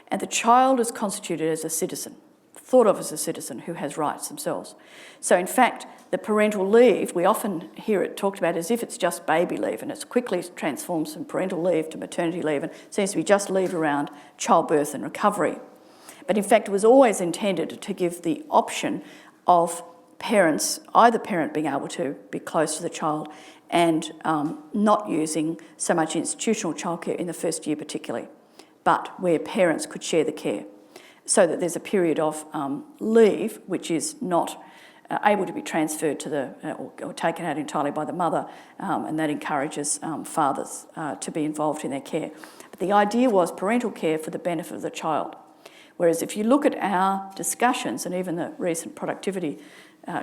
And the child is constituted as a citizen, thought of as a citizen who has rights themselves. So in fact, the parental leave, we often hear it talked about as if it's just baby leave, and it's quickly transformed from parental leave to maternity leave and seems to be just leave around childbirth and recovery. But in fact, it was always intended to give the option of parents, either parent being able to be close to the child and not using so much institutional childcare in the first year particularly, but where parents could share the care, so that there's a period of leave which is not able to be transferred to or taken out entirely by the mother, and that encourages fathers to be involved in their care. But the idea was parental care for the benefit of the child. Whereas if you look at our discussions, and even the recent Productivity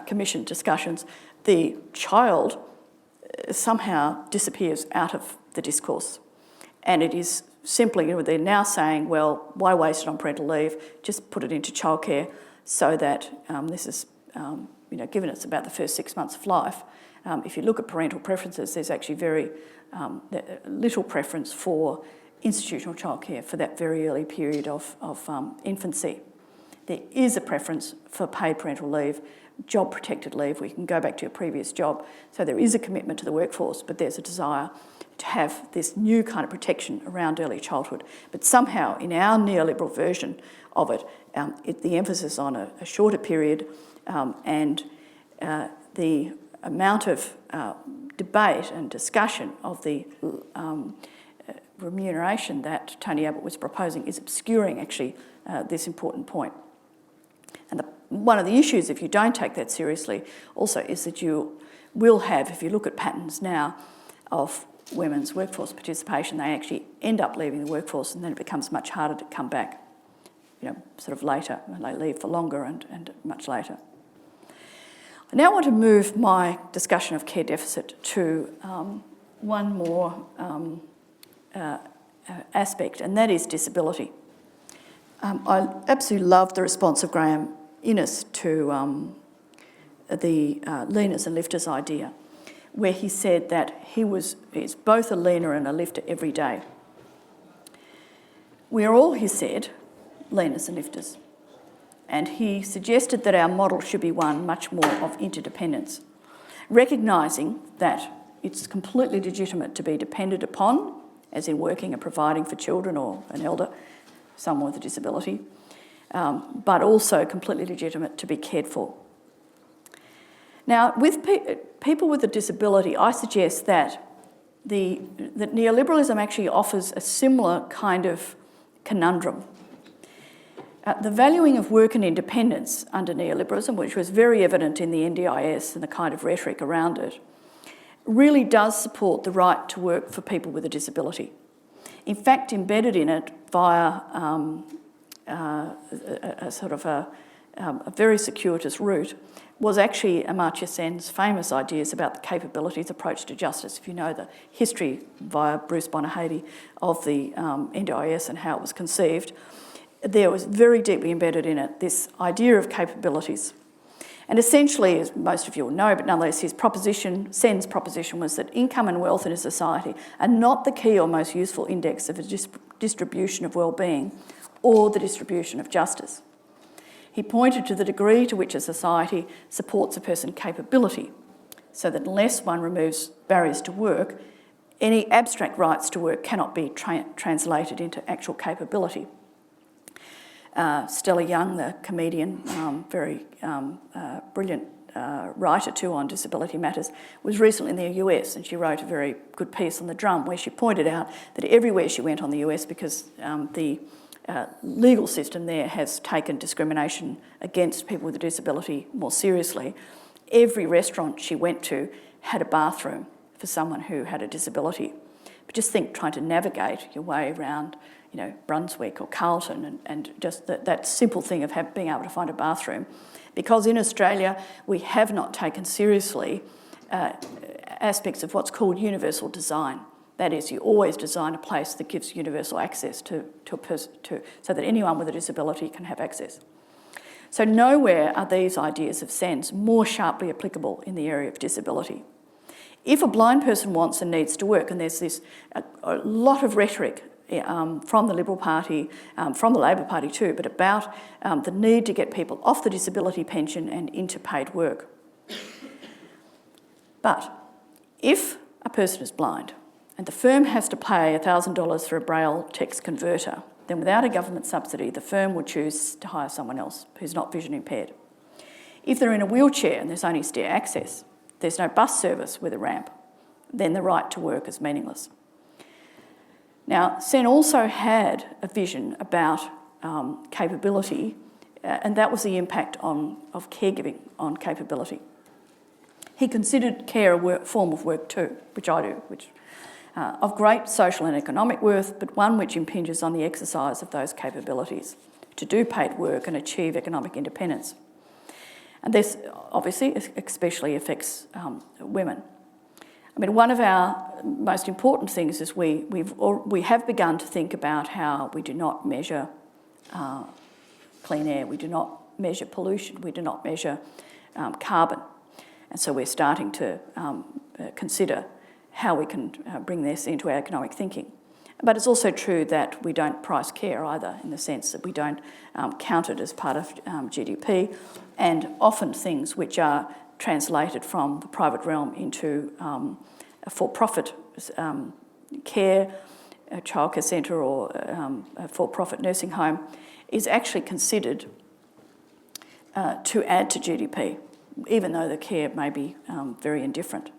Commission discussions, the child somehow disappears out of the discourse. And it is simply, they're now saying, well, why waste it on parental leave? Just put it into childcare so that this is, given it's about the first 6 months of life. If you look at parental preferences, there's actually very little preference for institutional childcare for that very early period of infancy. There is a preference for paid parental leave, job-protected leave, where you can go back to your previous job. So there is a commitment to the workforce, but there's a desire to have this new kind of protection around early childhood. But somehow, in our neoliberal version of it, the emphasis on a shorter period and the amount of debate and discussion of the remuneration that Tony Abbott was proposing is obscuring, actually, this important point. And one of the issues, if you don't take that seriously, also is that you will have, if you look at patterns now of women's workforce participation, they actually end up leaving the workforce, and then it becomes much harder to come back, sort of later. They leave for longer and much later. I now want to move my discussion of care deficit to one more aspect, and that is disability. I absolutely loved the response of Graham Innes to the leaners and lifters idea, where he said that he's both a leaner and a lifter every day. We are all, he said, leaners and lifters. And he suggested that our model should be one much more of interdependence, recognising that it's completely legitimate to be depended upon, as in working and providing for children or an elder, someone with a disability, but also completely legitimate to be cared for. Now, with people with a disability, I suggest that that neoliberalism actually offers a similar kind of conundrum. The valuing of work and independence under neoliberalism, which was very evident in the NDIS and the kind of rhetoric around it, really does support the right to work for people with a disability. In fact, embedded in it via a sort of a very circuitous route was actually Amartya Sen's famous ideas about the capabilities approach to justice. If you know the history via Bruce Bonahady of the NDIS and how it was conceived, there was very deeply embedded in it this idea of capabilities. And essentially, as most of you will know, but nonetheless, Sen's proposition was that income and wealth in a society are not the key or most useful index of a distribution of well-being or the distribution of justice. He pointed to the degree to which a society supports a person's capability, so that unless one removes barriers to work, any abstract rights to work cannot be translated into actual capability. Stella Young, the comedian, very brilliant writer too on disability matters, was recently in the US, and she wrote a very good piece on the drum where she pointed out that everywhere she went on the US, because the legal system there has taken discrimination against people with a disability more seriously, every restaurant she went to had a bathroom for someone who had a disability. But just think trying to navigate your way around Brunswick or Carlton and just that simple thing of being able to find a bathroom. Because in Australia, we have not taken seriously aspects of what's called universal design. That is, you always design a place that gives universal access to a person, so that anyone with a disability can have access. So nowhere are these ideas of Sen's more sharply applicable in the area of disability. If a blind person wants and needs to work, and there's a lot of rhetoric from the Liberal Party, from the Labor Party too, but about the need to get people off the disability pension and into paid work. But if a person is blind and the firm has to pay $1,000 for a Braille text converter, then without a government subsidy, the firm will choose to hire someone else who's not vision impaired. If they're in a wheelchair and there's only stair access, there's no bus service with a ramp, then the right to work is meaningless. Now, Sen also had a vision about capability, and that was the impact of caregiving on capability. He considered care a form of work too, which I do, of great social and economic worth, but one which impinges on the exercise of those capabilities to do paid work and achieve economic independence. And this obviously especially affects women. I mean, one of our most important things is we have begun to think about how we do not measure clean air, we do not measure pollution, we do not measure carbon. And so we're starting to consider how we can bring this into our economic thinking. But it's also true that we don't price care either, in the sense that we don't count it as part of GDP, and often things which are translated from the private realm into a for-profit care, a childcare centre or a for-profit nursing home is actually considered to add to GDP, even though the care may be very indifferent.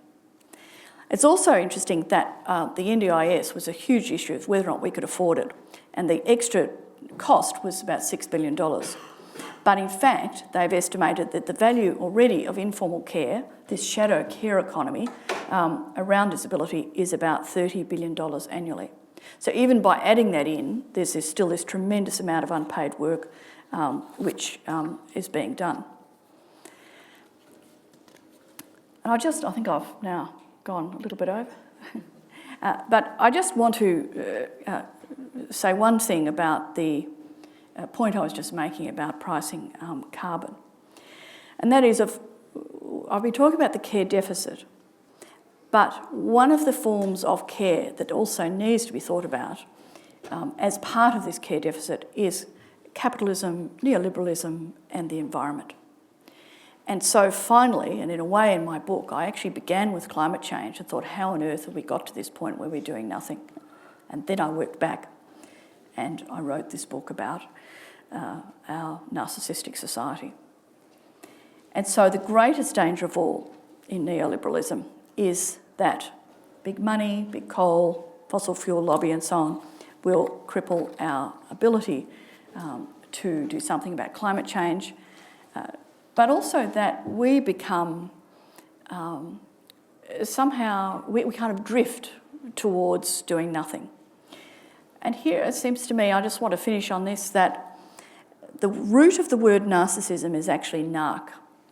It's also interesting that the NDIS was a huge issue of whether or not we could afford it, and the extra cost was about $6 billion. But in fact, they've estimated that the value already of informal care, this shadow care economy around disability, is about $30 billion annually. So even by adding that in, there's still this tremendous amount of unpaid work which is being done. And I think I've now gone a little bit over. But I just want to say one thing about the point I was just making about pricing carbon. And that is, I'll be talking about the care deficit, but one of the forms of care that also needs to be thought about as part of this care deficit is capitalism, neoliberalism, and the environment. And so finally, and in a way in my book, I actually began with climate change and thought, how on earth have we got to this point where we're doing nothing? And then I worked back and I wrote this book about our narcissistic society. And so the greatest danger of all in neoliberalism is that big money, big coal, fossil fuel lobby and so on will cripple our ability to do something about climate change, but also that we become somehow, we kind of drift towards doing nothing. And here it seems to me, I just want to finish on this, that the root of the word narcissism is actually narc,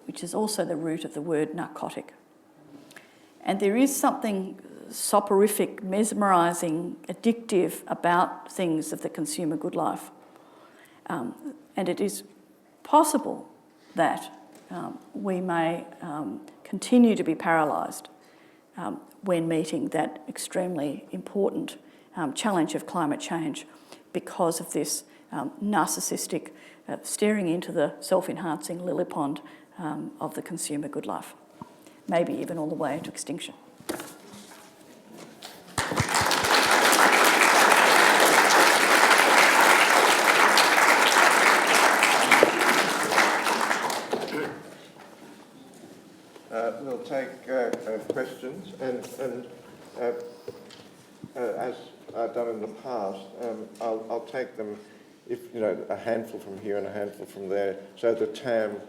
which is also the root of the word narcotic. And there is something soporific, mesmerising, addictive about things of the consumer good life. And it is possible that we may continue to be paralysed when meeting that extremely important challenge of climate change because of this narcissistic staring into the self-enhancing lily pond of the consumer good life, maybe even all the way to extinction. We'll take questions, and as I've done in the past, I'll take them, if a handful from here and a handful from there, so the TAM